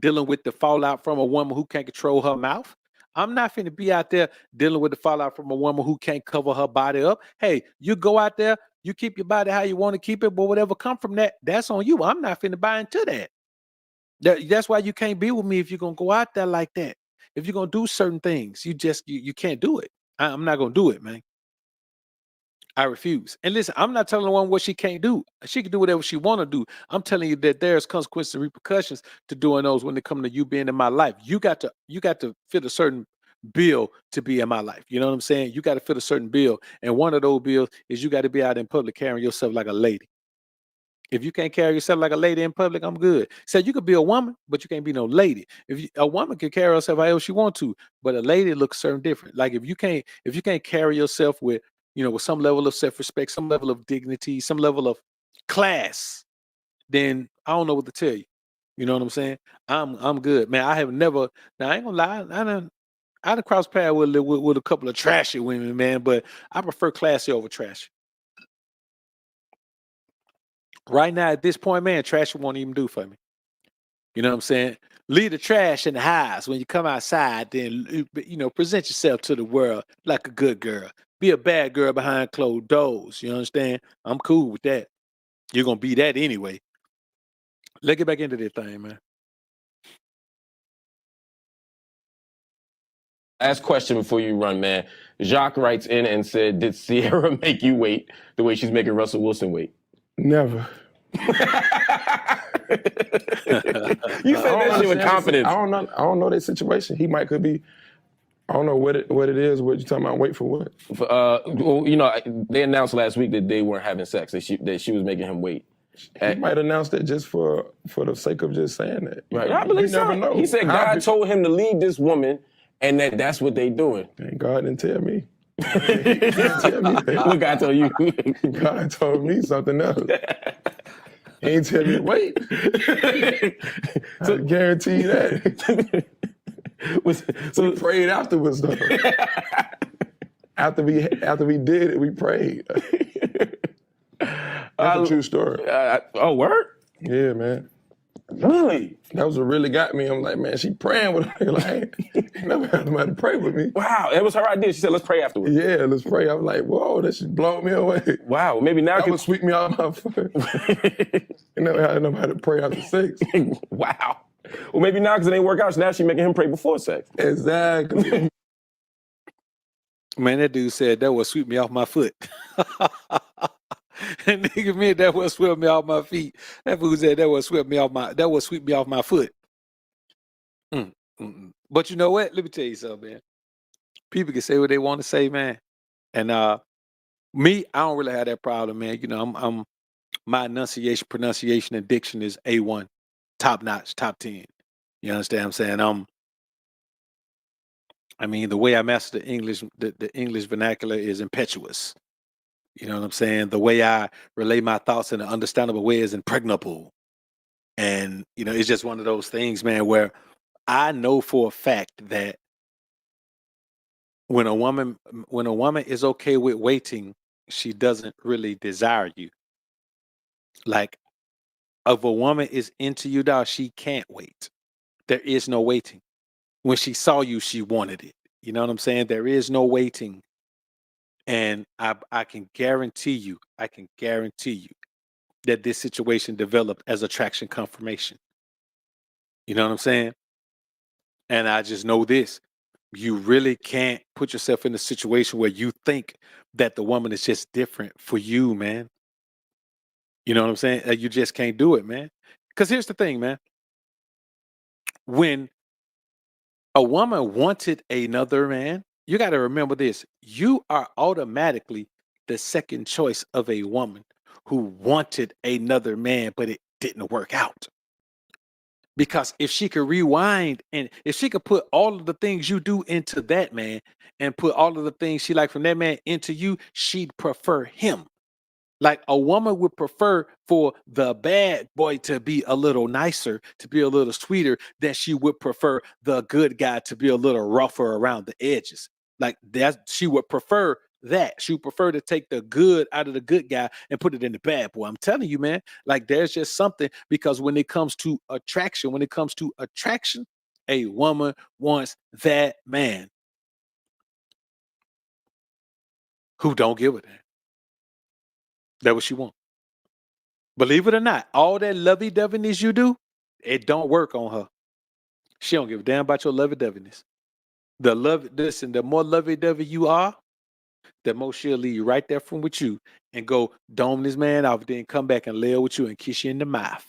dealing with the fallout from a woman who can't control her mouth. I'm not finna be out there dealing with the fallout from a woman who can't cover her body up. Hey, you go out there, you keep your body how you want to keep it, but whatever come from that, that's on you. I'm not finna buy into that. That's why you can't be with me if you're gonna go out there like that. If you're gonna do certain things, you can't do it. I'm not gonna do it, man. I refuse. And listen, I'm not telling a woman what she can't do. She can do whatever she want to do. I'm telling you that there's consequences and repercussions to doing those when it comes to you being in my life. You got to fit a certain bill to be in my life. You know what I'm saying? You got to fit a certain bill. And one of those bills is you got to be out in public carrying yourself like a lady. If you can't carry yourself like a lady in public, I'm good. So you could be a woman, but you can't be no lady. A woman can carry herself however she want to, but a lady looks certain different. Like if you can't carry yourself with some level of self-respect, some level of dignity, some level of class, then I don't know what to tell you. You know what I'm saying? I'm good, man. I have never. Now I ain't gonna lie. I done crossed paths with a couple of trashy women, man, but I prefer classy over trashy. Right now, at this point, man, trashy won't even do for me. You know what I'm saying? Leave the trash in the house. When you come outside, then present yourself to the world like a good girl. Be a bad girl behind closed doors. You understand? I'm cool with that. You're gonna be that anyway. Let's get back into this thing, man. Last question before you run, man. Jacques writes in and said, "Did Sierra make you wait the way she's making Russell Wilson wait?" Never. You said that shit with confidence. I don't know that situation. He could be. I don't know what it is. What you talking about? Wait for what? They announced last week that they weren't having sex. That she was making him wait. He might announce that just for the sake of just saying that. Right. I believe so. Never know. He said God told him to lead this woman, and that's what they doing. And God didn't tell me. He didn't tell me that. What God told you? God told me something else. He ain't tell me to wait. I guarantee you that. So we prayed afterwards, though. After we did it, we prayed. That's a true story. Word? Yeah, man. Really? That was what really got me. I'm like, man, she praying with her. Like, I ain't never had somebody pray with me. Wow, that was her idea. She said, let's pray afterwards. Yeah, let's pray. I was like, whoa, that should blow me away. Wow, maybe now That would sweep me out of my foot. I never had nobody pray after sex. Wow. Well, maybe now because it ain't work out, so now she making him pray before sex. Exactly. Man, that dude said that would sweep me off my foot. And nigga meant that would sweep me off my feet. That fool said that would sweep me off my foot. But you know what? Let me tell you something, man. People can say what they want to say, man. And me, I don't really have that problem, man. You know, I'm my enunciation, pronunciation, and diction is A1, top notch, top 10. You understand what I'm saying? I mean, the way I master the English vernacular is impetuous. You know what I'm saying? The way I relay my thoughts in an understandable way is impregnable. And, you know, it's just one of those things, man, where I know for a fact that when a woman is okay with waiting, she doesn't really desire you. Like, if a woman is into you, dog, she can't wait. There is no waiting. When she saw you, she wanted it. You know what I'm saying? There is no waiting. And I can guarantee you that this situation developed as attraction confirmation. You know what I'm saying? And I just know this. You really can't put yourself in a situation where you think that the woman is just different for you, man. You know what I'm saying? You just can't do it, man. Because here's the thing, man. When a woman wanted another man, you got to remember this. You are automatically the second choice of a woman who wanted another man, but it didn't work out. Because if she could rewind and if she could put all of the things you do into that man and put all of the things she liked from that man into you, she'd prefer him. Like a woman would prefer for the bad boy to be a little nicer, to be a little sweeter, than she would prefer the good guy to be a little rougher around the edges. Like that, she would prefer that. She would prefer to take the good out of the good guy and put it in the bad boy. I'm telling you, man, like there's just something because when it comes to attraction, a woman wants that man who don't give a damn. That's what she wants. Believe it or not, all that lovey-doveyness you do, it don't work on her. She don't give a damn about your lovey-doveyness. The more lovey-dovey you are, the more she'll leave you right there from with you and go dome this man off, then come back and lay with you and kiss you in the mouth.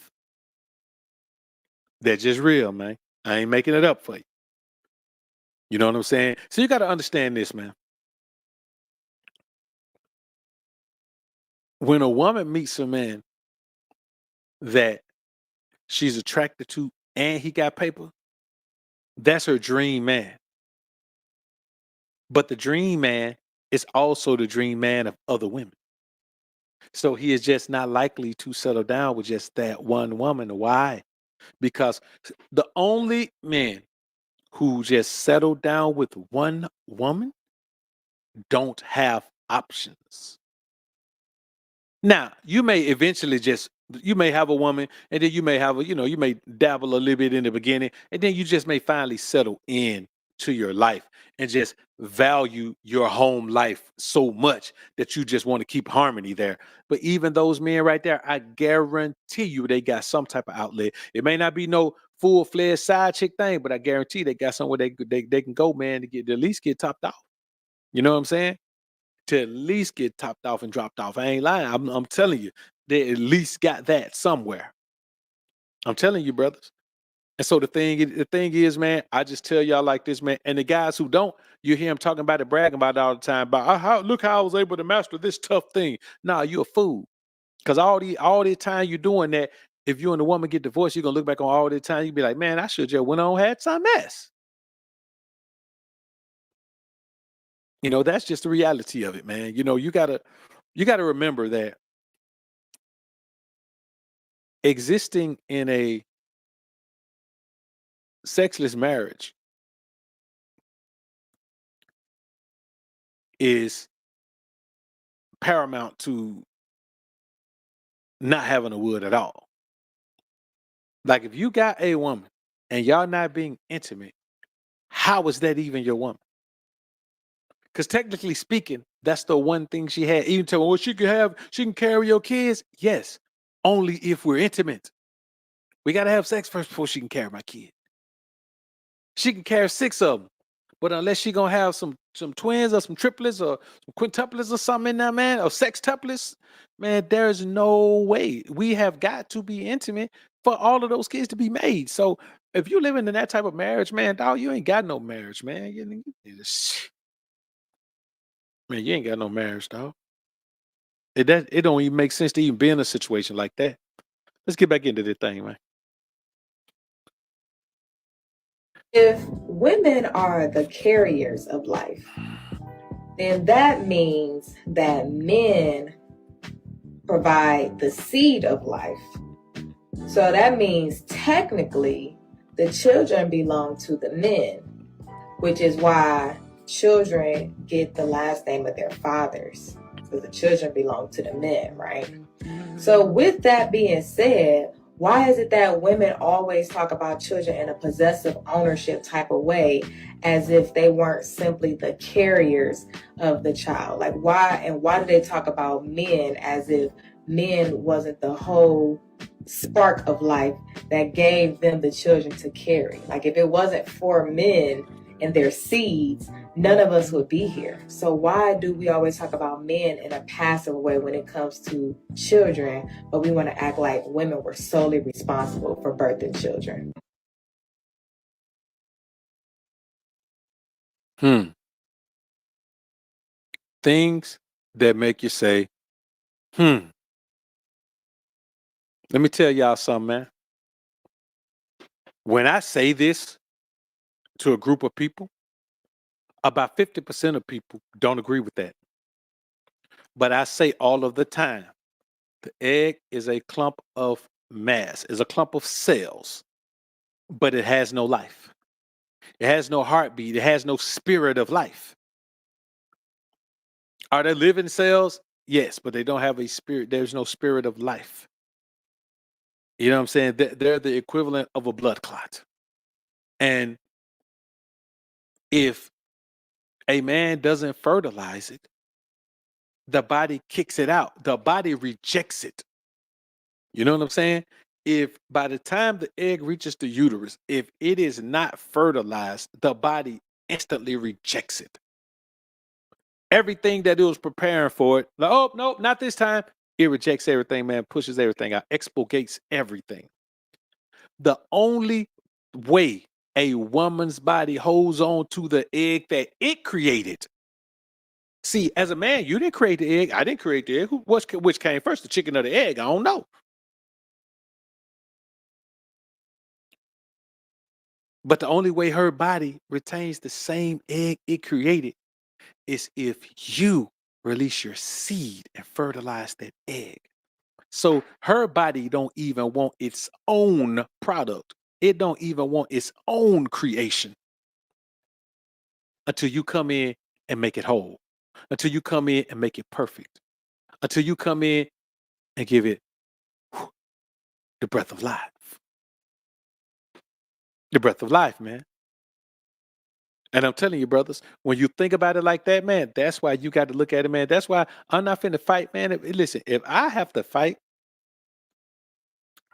That's just real, man. I ain't making it up for you. You know what I'm saying? So you got to understand this, man. When a woman meets a man that she's attracted to and he got paper, that's her dream man. But the dream man is also the dream man of other women. So he is just not likely to settle down with just that one woman. Why? Because the only men who just settle down with one woman don't have options. Now, you may eventually you may have a woman and then you may have you may dabble a little bit in the beginning and then you just may finally settle in to your life and just value your home life so much that you just want to keep harmony there. But even those men right there, I guarantee you they got some type of outlet. It may not be no full-fledged side chick thing, but I guarantee they got somewhere they can go, man, to at least get topped off. You know what I'm saying? To at least get topped off and dropped off. I ain't lying. I'm telling you, they at least got that somewhere. I'm telling you, brothers. And so the thing is, man, I just tell y'all like this, man. And the guys who don't, you hear them talking about it, bragging about it all the time. About look how I was able to master this tough thing. Nah, you a fool. Because all the time you're doing that, if you and the woman get divorced, you're gonna look back on all the time. You be like, man, I should just went on had some mess. You know, that's just the reality of it, man. You know, you gotta remember that existing in a sexless marriage is paramount to not having a wood at all. Like if you got a woman and y'all not being intimate, how is that even your woman? Because technically speaking, that's the one thing she had. Even tell me, well, she can carry your kids. Yes, only if we're intimate. We gotta have sex first before she can carry my kid. She can carry 6 of them, but unless she gonna have some twins or some triplets or some quintuplets or something in there, man, or sextuplets, man, there's no way. We have got to be intimate for all of those kids to be made. So if you living in that type of marriage, man, dog, you ain't got no marriage, man. Man, you ain't got no marriage, dog. It don't even make sense to even be in a situation like that. Let's get back into this thing, man. If women are the carriers of life, then that means that men provide the seed of life. So that means technically the children belong to the men, which is why children get the last name of their fathers, because the children belong to the men, right? So with that being said, why is it that women always talk about children in a possessive ownership type of way, as if they weren't simply the carriers of the child? Like why do they talk about men as if men wasn't the whole spark of life that gave them the children to carry? Like if it wasn't for men and their seeds, none of us would be here. So why do we always talk about men in a passive way when it comes to children, but we want to act like women were solely responsible for birthing children? Things that make you say, Let me tell y'all something, man. When I say this to a group of people, about 50% of people don't agree with that. But I say all of the time, the egg is a clump of mass, is a clump of cells, but it has no life. It has no heartbeat. It has no spirit of life. Are they living cells? Yes, but they don't have a spirit. There's no spirit of life. You know what I'm saying? They're the equivalent of a blood clot. And if a man doesn't fertilize it, the body kicks it out. The body rejects it. You know what I'm saying? If by the time the egg reaches the uterus, if it is not fertilized, the body instantly rejects it. Everything that it was preparing for it, like, oh, nope, not this time. It rejects everything, man, pushes everything out, expurgates everything. The only way a woman's body holds on to the egg that it created. See, as a man, you didn't create the egg. I didn't create the egg. Which came first, the chicken or the egg? I don't know. But the only way her body retains the same egg it created is if you release your seed and fertilize that egg. So her body don't even want its own product. It don't even want its own creation until you come in and make it whole, until you come in and make it perfect, until you come in and give it the breath of life. The breath of life, man. And I'm telling you, brothers, when you think about it like that, man, that's why you got to look at it, man. That's why I'm not finna fight, man. Listen, if I have to fight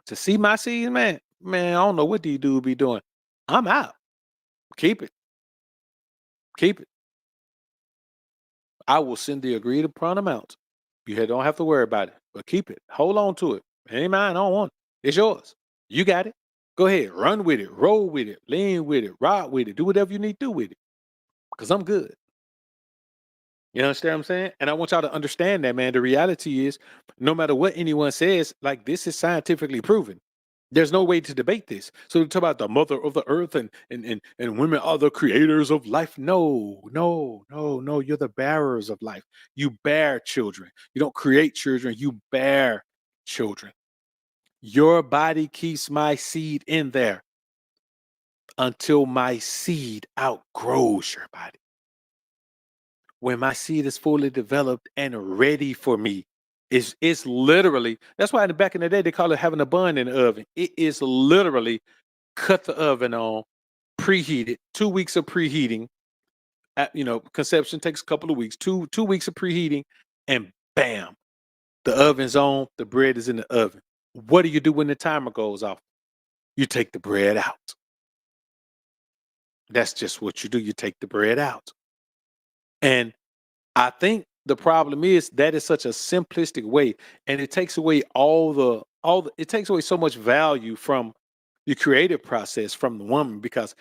to see my seed, man, I don't know what these dudes be doing. I'm out. Keep it. Keep it. I will send the agreed upon amount. You don't have to worry about it, but keep it. Hold on to it. It ain't mine. I don't want it. It's yours. You got it. Go ahead. Run with it. Roll with it. Lean with it. Ride with it. Do whatever you need to do with it. Because I'm good. You understand what I'm saying? And I want y'all to understand that, man. The reality is, no matter what anyone says, like this is scientifically proven. There's no way to debate this. So to talk about the mother of the earth and women are the creators of life. No. You're the bearers of life. You bear children. You don't create children. You bear children. Your body keeps my seed in there until my seed outgrows your body. When my seed is fully developed and ready for me, It's literally, that's why in the back in the day they call it having a bun in the oven. It is literally cut the oven on, preheated, 2 weeks of preheating. Conception takes a couple of weeks, two weeks of preheating, and bam, the oven's on, the bread is in the oven. What do you do when the timer goes off? You take the bread out. That's just what you do. You take the bread out. And I think the problem is that is such a simplistic way, and it takes away it takes away so much value from the creative process from the woman, because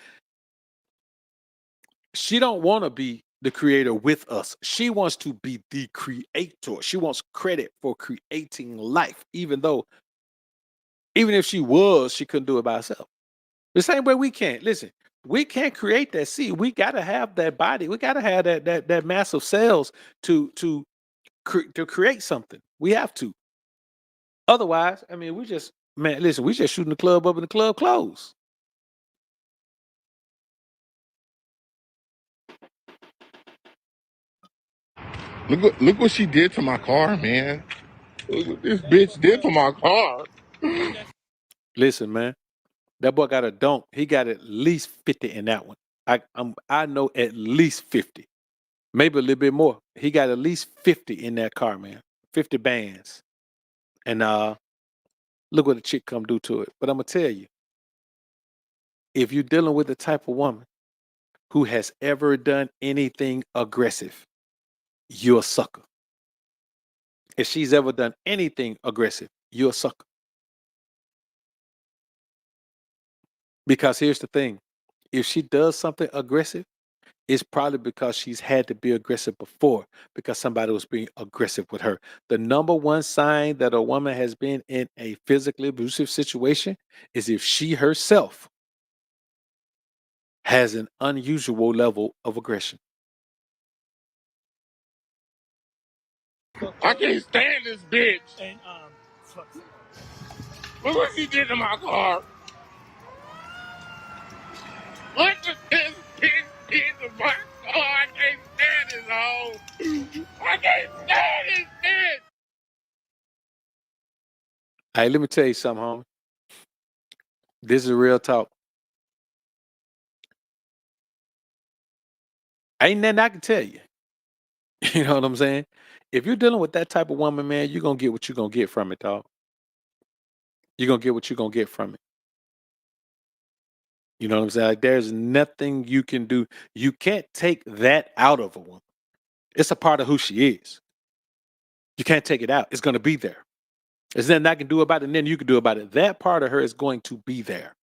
she don't want to be the creator with us. She wants to be the creator. She wants credit for creating life, even if she was, she couldn't do it by herself. The same way we can't. Listen, we can't create that seed. We got to have that body. We got to have that mass of cells to create something. We have to. Otherwise, I mean, we just shooting the club up and the club closed. Look what she did to my car, man. Look what this bitch did to my car. Listen, man, that boy got a dunk. He got at least 50 in that one. I know at least 50, maybe a little bit more. He got at least 50 in that car, man. 50 bands. And look what the chick come do to it. But I'm gonna tell you, if you're dealing with the type of woman who has ever done anything aggressive, you're a sucker. If she's ever done anything aggressive, you're a sucker. Because here's the thing, if she does something aggressive, it's probably because she's had to be aggressive before, because somebody was being aggressive with her. The number one sign that a woman has been in a physically abusive situation is if she herself has an unusual level of aggression. I can't stand this bitch. Look what she did to my car. What this bitch did to my car? I can't stand this hoe. I can't stand this bitch. Hey, let me tell you something, homie. This is real talk. Ain't nothing I can tell you. You know what I'm saying? If you're dealing with that type of woman, man, you're gonna get what you're gonna get from it, dog. You're gonna get what you're gonna get from it. You know what I'm saying? Like, there's nothing you can do. You can't take that out of a woman. It's a part of who she is. You can't take it out. It's gonna be there. There's nothing I can do about it, and then you can do about it. That part of her is going to be there.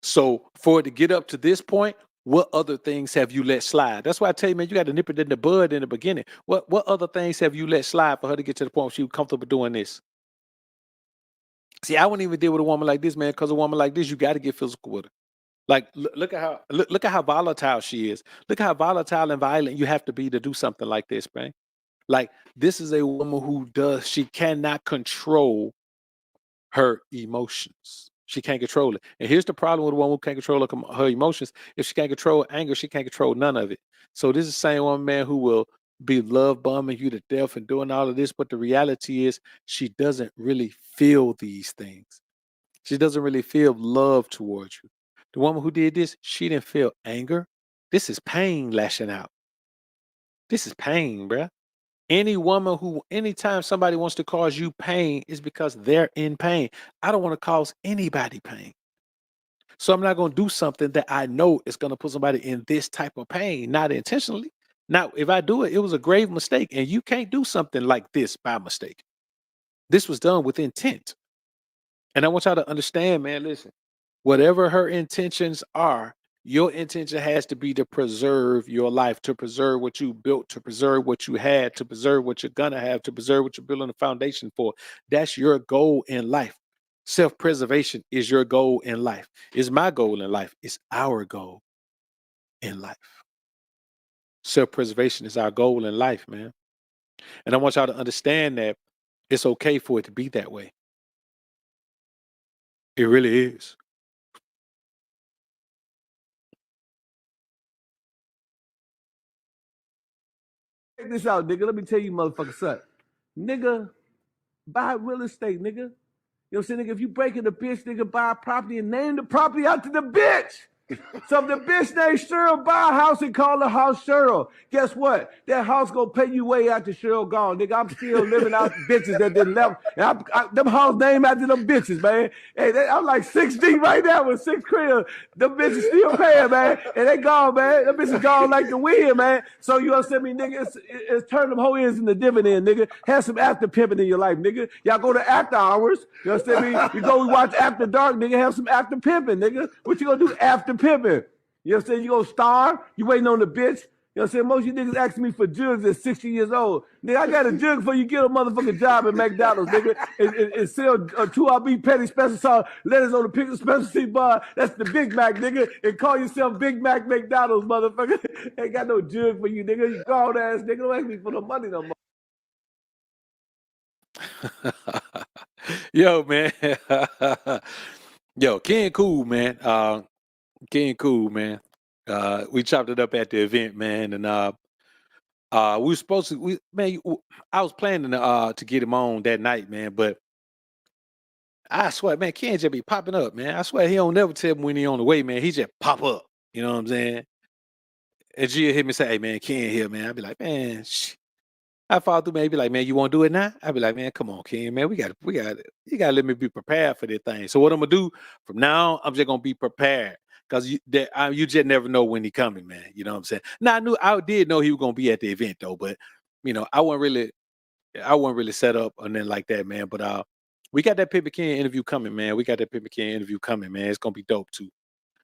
So for it to get up to this point, what other things have you let slide? That's why I tell you, man, you got to nip it in the bud in the beginning. What other things have you let slide for her to get to the point where she was comfortable doing this? See, I wouldn't even deal with a woman like this, man, because a woman like this, you got to get physical with her. Like, look at how volatile she is. Look at how volatile and violent you have to be to do something like this, man. Like, this is a woman she cannot control her emotions. She can't control it. And here's the problem with a woman who can't control her emotions. If she can't control anger, she can't control none of it. So this is the same one, man, who will be love bombing you to death and doing all of this. But the reality is she doesn't really feel these things. She doesn't really feel love towards you. The woman who did this, she didn't feel anger. This is pain lashing out. This is pain, bruh. Anytime somebody wants to cause you pain is because they're in pain. I don't want to cause anybody pain. So I'm not going to do something that I know is going to put somebody in this type of pain, not intentionally. Now, if I do it, it was a grave mistake, and you can't do something like this by mistake. This was done with intent. And I want y'all to understand, man, listen, whatever her intentions are, your intention has to be to preserve your life, to preserve what you built, to preserve what you had, to preserve what you're gonna have, to preserve what you're building a foundation for. That's your goal in life. Self-preservation is your goal in life. It's my goal in life. It's our goal in life. Self-preservation is our goal in life, man. And I want y'all to understand that it's okay for it to be that way. It really is. Check this out, nigga. Let me tell you, motherfucker, son. Nigga, buy real estate, nigga. You know what I'm saying, nigga? If you breaking the bitch, nigga, buy a property and name the property after the bitch. So if the bitch named Cheryl buy a house and call the house Cheryl, guess what? That house gonna pay you way after Cheryl gone, nigga. I'm still living out bitches that didn't left. And them house named after them bitches, man. Hey, I'm like 6 deep right now with 6 cribs. Them bitches still paying, man. And they gone, man. Them bitches gone like the wind, man. So you understand me, nigga? It's turn them whole ends into dividend, nigga. Have some after pimping in your life, nigga. Y'all go to after hours. You understand me? You go watch After Dark, nigga. Have some after pimping, nigga. What you gonna do after pimping? You know what I'm saying? You gonna starve? You waiting on the bitch? You know what I'm saying? Most of you niggas asking me for jugs at 60 years old. Nigga, I got a jug before you get a motherfucking job at McDonald's, nigga, and sell 2RB petty special sauce, lettuce on the pickle specialty bar. That's the Big Mac, nigga. And call yourself Big Mac McDonald's, motherfucker. Ain't got no jug for you, nigga. You grown ass nigga. Don't ask me for no money no more. Yo, man. Yo, Ken Cool, man. Ken Cool, man. We chopped it up at the event, man, and we were supposed to. I was planning to get him on that night, man, but I swear, man, Ken just be popping up, man. I swear he don't never tell me when he on the way, man. He just pop up. You know what I'm saying? And Gia hit me and say, "Hey, man, Ken here, man." I'd be like, "Man, I fall through, man." He'd be like, "Man, you want to do it now?" I'd be like, "Man, come on, Ken, man. You gotta let me be prepared for this thing." So what I'm gonna do from now on, I'm just gonna be prepared. Cause you just never know when he coming, man. You know what I'm saying? Now I did know he was gonna be at the event though, but I wasn't really set up and then like that, man. But we got that Pimpin' Ken interview coming, man. Man. It's gonna be dope too.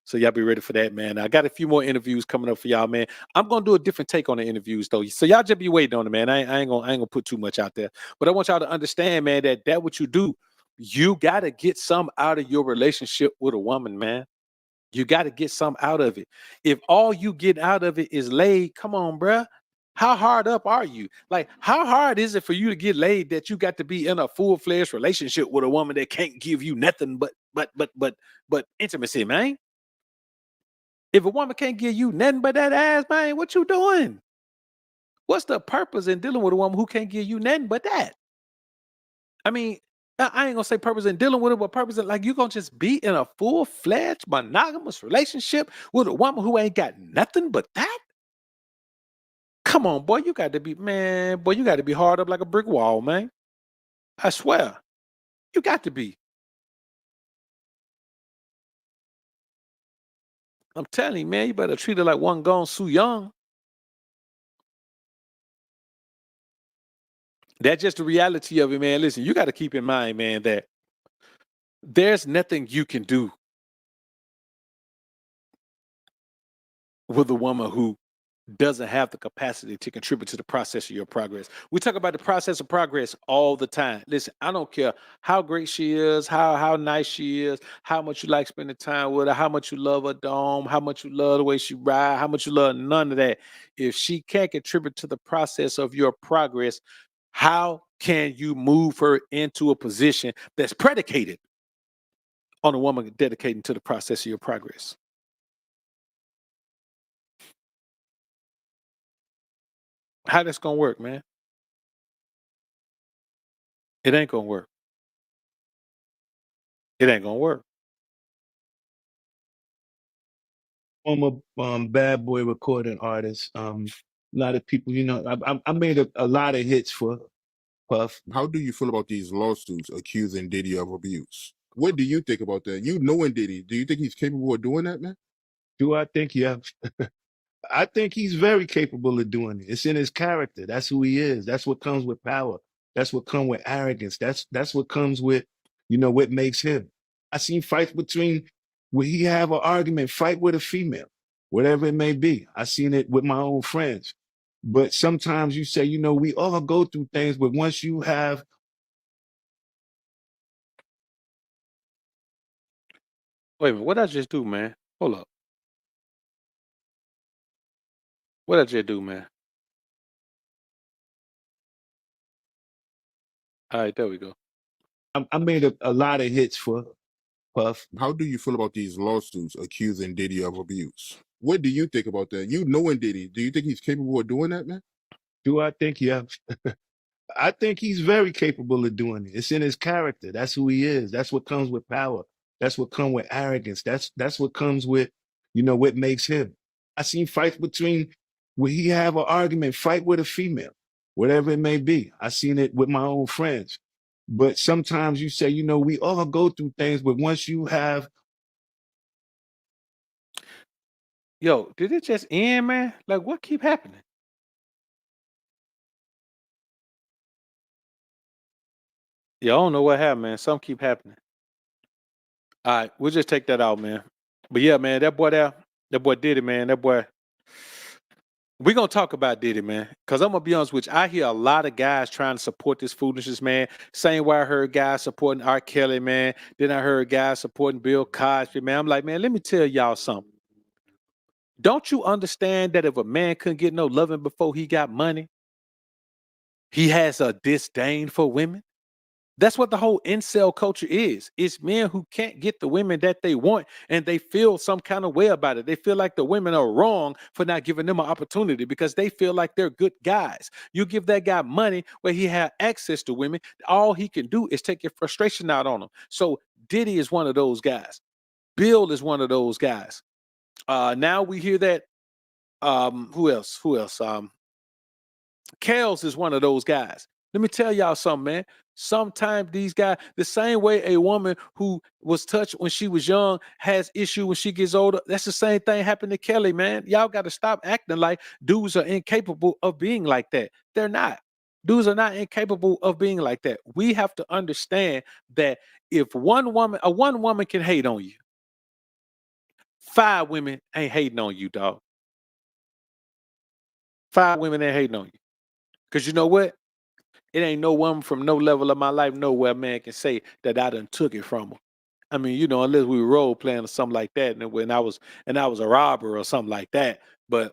So y'all be ready for that, man. I got a few more interviews coming up for y'all, man. I'm gonna do a different take on the interviews though. So y'all just be waiting on it, man. I ain't gonna put too much out there. But I want y'all to understand, man, that what you do, you gotta get some out of your relationship with a woman, man. You got to get some out of it. If all you get out of it is laid, come on, bruh. How hard up are you? Like, how hard is it for you to get laid that you got to be in a full-fledged relationship with a woman that can't give you nothing but intimacy, man? If a woman can't give you nothing but that ass, man, what you doing? What's the purpose in dealing with a woman who can't give you nothing but that? I mean, I ain't gonna say purpose in dealing with it, but purpose in like you gonna just be in a full-fledged monogamous relationship with a woman who ain't got nothing but that? Come on, boy, you got to be hard up like a brick wall, man. I swear. You got to be. I'm telling you, man, you better treat her like one gone Su Young. That's just the reality of it, man. Listen, you got to keep in mind, man, that there's nothing you can do with a woman who doesn't have the capacity to contribute to the process of your progress. We talk about the process of progress all the time. Listen, I don't care how great she is, how nice she is, how much you like spending time with her, how much you love her dome, how much you love the way she ride, how much you love none of that. If she can't contribute to the process of your progress, how can you move her into a position that's predicated on a woman dedicating to the process of your progress? How that's gonna work, man? It ain't gonna work. It ain't gonna work. I'm a bad boy recording artist. A lot of people, I made a lot of hits for Puff. How do you feel about these lawsuits accusing Diddy of abuse? What do you think about that? You knowing Diddy, do you think he's capable of doing that, man? Do I think? Yeah. I think he's very capable of doing it. It's in his character. That's who he is. That's what comes with power. That's what comes with arrogance. That's what comes with, what makes him. I seen fights where he have an argument, fight with a female, whatever it may be. I seen it with my own friends. But sometimes you say, we all go through things, but once you have. Wait a minute, what did I just do, man? Hold up. What did I just do, man? All right, there we go. I made a lot of hits for Puff. How do you feel about these lawsuits accusing Diddy of abuse? What do you think about that? You knowing Diddy, do you think he's capable of doing that, man? Do I think? Yeah. I think he's very capable of doing it. It's in his character. That's who he is. That's what comes with power. That's what comes with arrogance. That's what comes with, what makes him. I seen fights between where he have an argument, fight with a female, whatever it may be. I seen it with my own friends. But sometimes you say, we all go through things, but once you have, Yo, did it just end, man? Like, what keep happening? Yeah, I don't know what happened, man. Something keep happening. All right, we'll just take that out, man. But yeah, man, that boy did it, man. That boy. We're gonna talk about Diddy, man. Cause I'm gonna be honest with you. I hear a lot of guys trying to support this foolishness, man. Same way I heard guys supporting R. Kelly, man. Then I heard guys supporting Bill Cosby, man. I'm like, man, let me tell y'all something. Don't you understand that if a man couldn't get no loving before he got money, he has a disdain for women? That's what the whole incel culture is. It's men who can't get the women that they want and they feel some kind of way about it. They feel like the women are wrong for not giving them an opportunity because they feel like they're good guys. You give that guy money where he have access to women, all he can do is take your frustration out on them. So Diddy is one of those guys. Bill is one of those guys. Now we hear that. Who else? Kels is one of those guys. Let me tell y'all something, man. Sometimes these guys, the same way a woman who was touched when she was young has issue when she gets older, that's the same thing happened to Kelly, man. Y'all got to stop acting like dudes are incapable of being like that. They're not. Dudes are not incapable of being like that. We have to understand that if one woman can hate on you, 5 women ain't hating on you, dog. 5 women ain't hating on you. Because you know what? It ain't no woman from no level of my life nowhere, man, can say that I done took it from her. I mean, unless we were role playing or something like that, and when I was a robber or something like that. But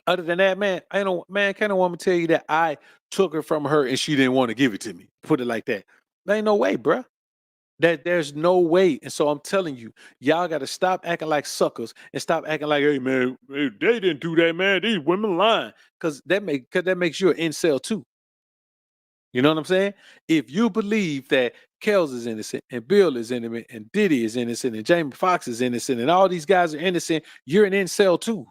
other than that, man, can't a woman tell you that I took her from her and she didn't want to give it to me? Put it like that. There ain't no way, bruh. There's no way. And so I'm telling you, y'all got to stop acting like suckers and stop acting like, hey, man, they didn't do that, man. These women lying. Because that makes you an incel too. You know what I'm saying? If you believe that Kels is innocent and Bill is innocent and Diddy is innocent and Jamie Foxx is innocent and all these guys are innocent, you're an incel too.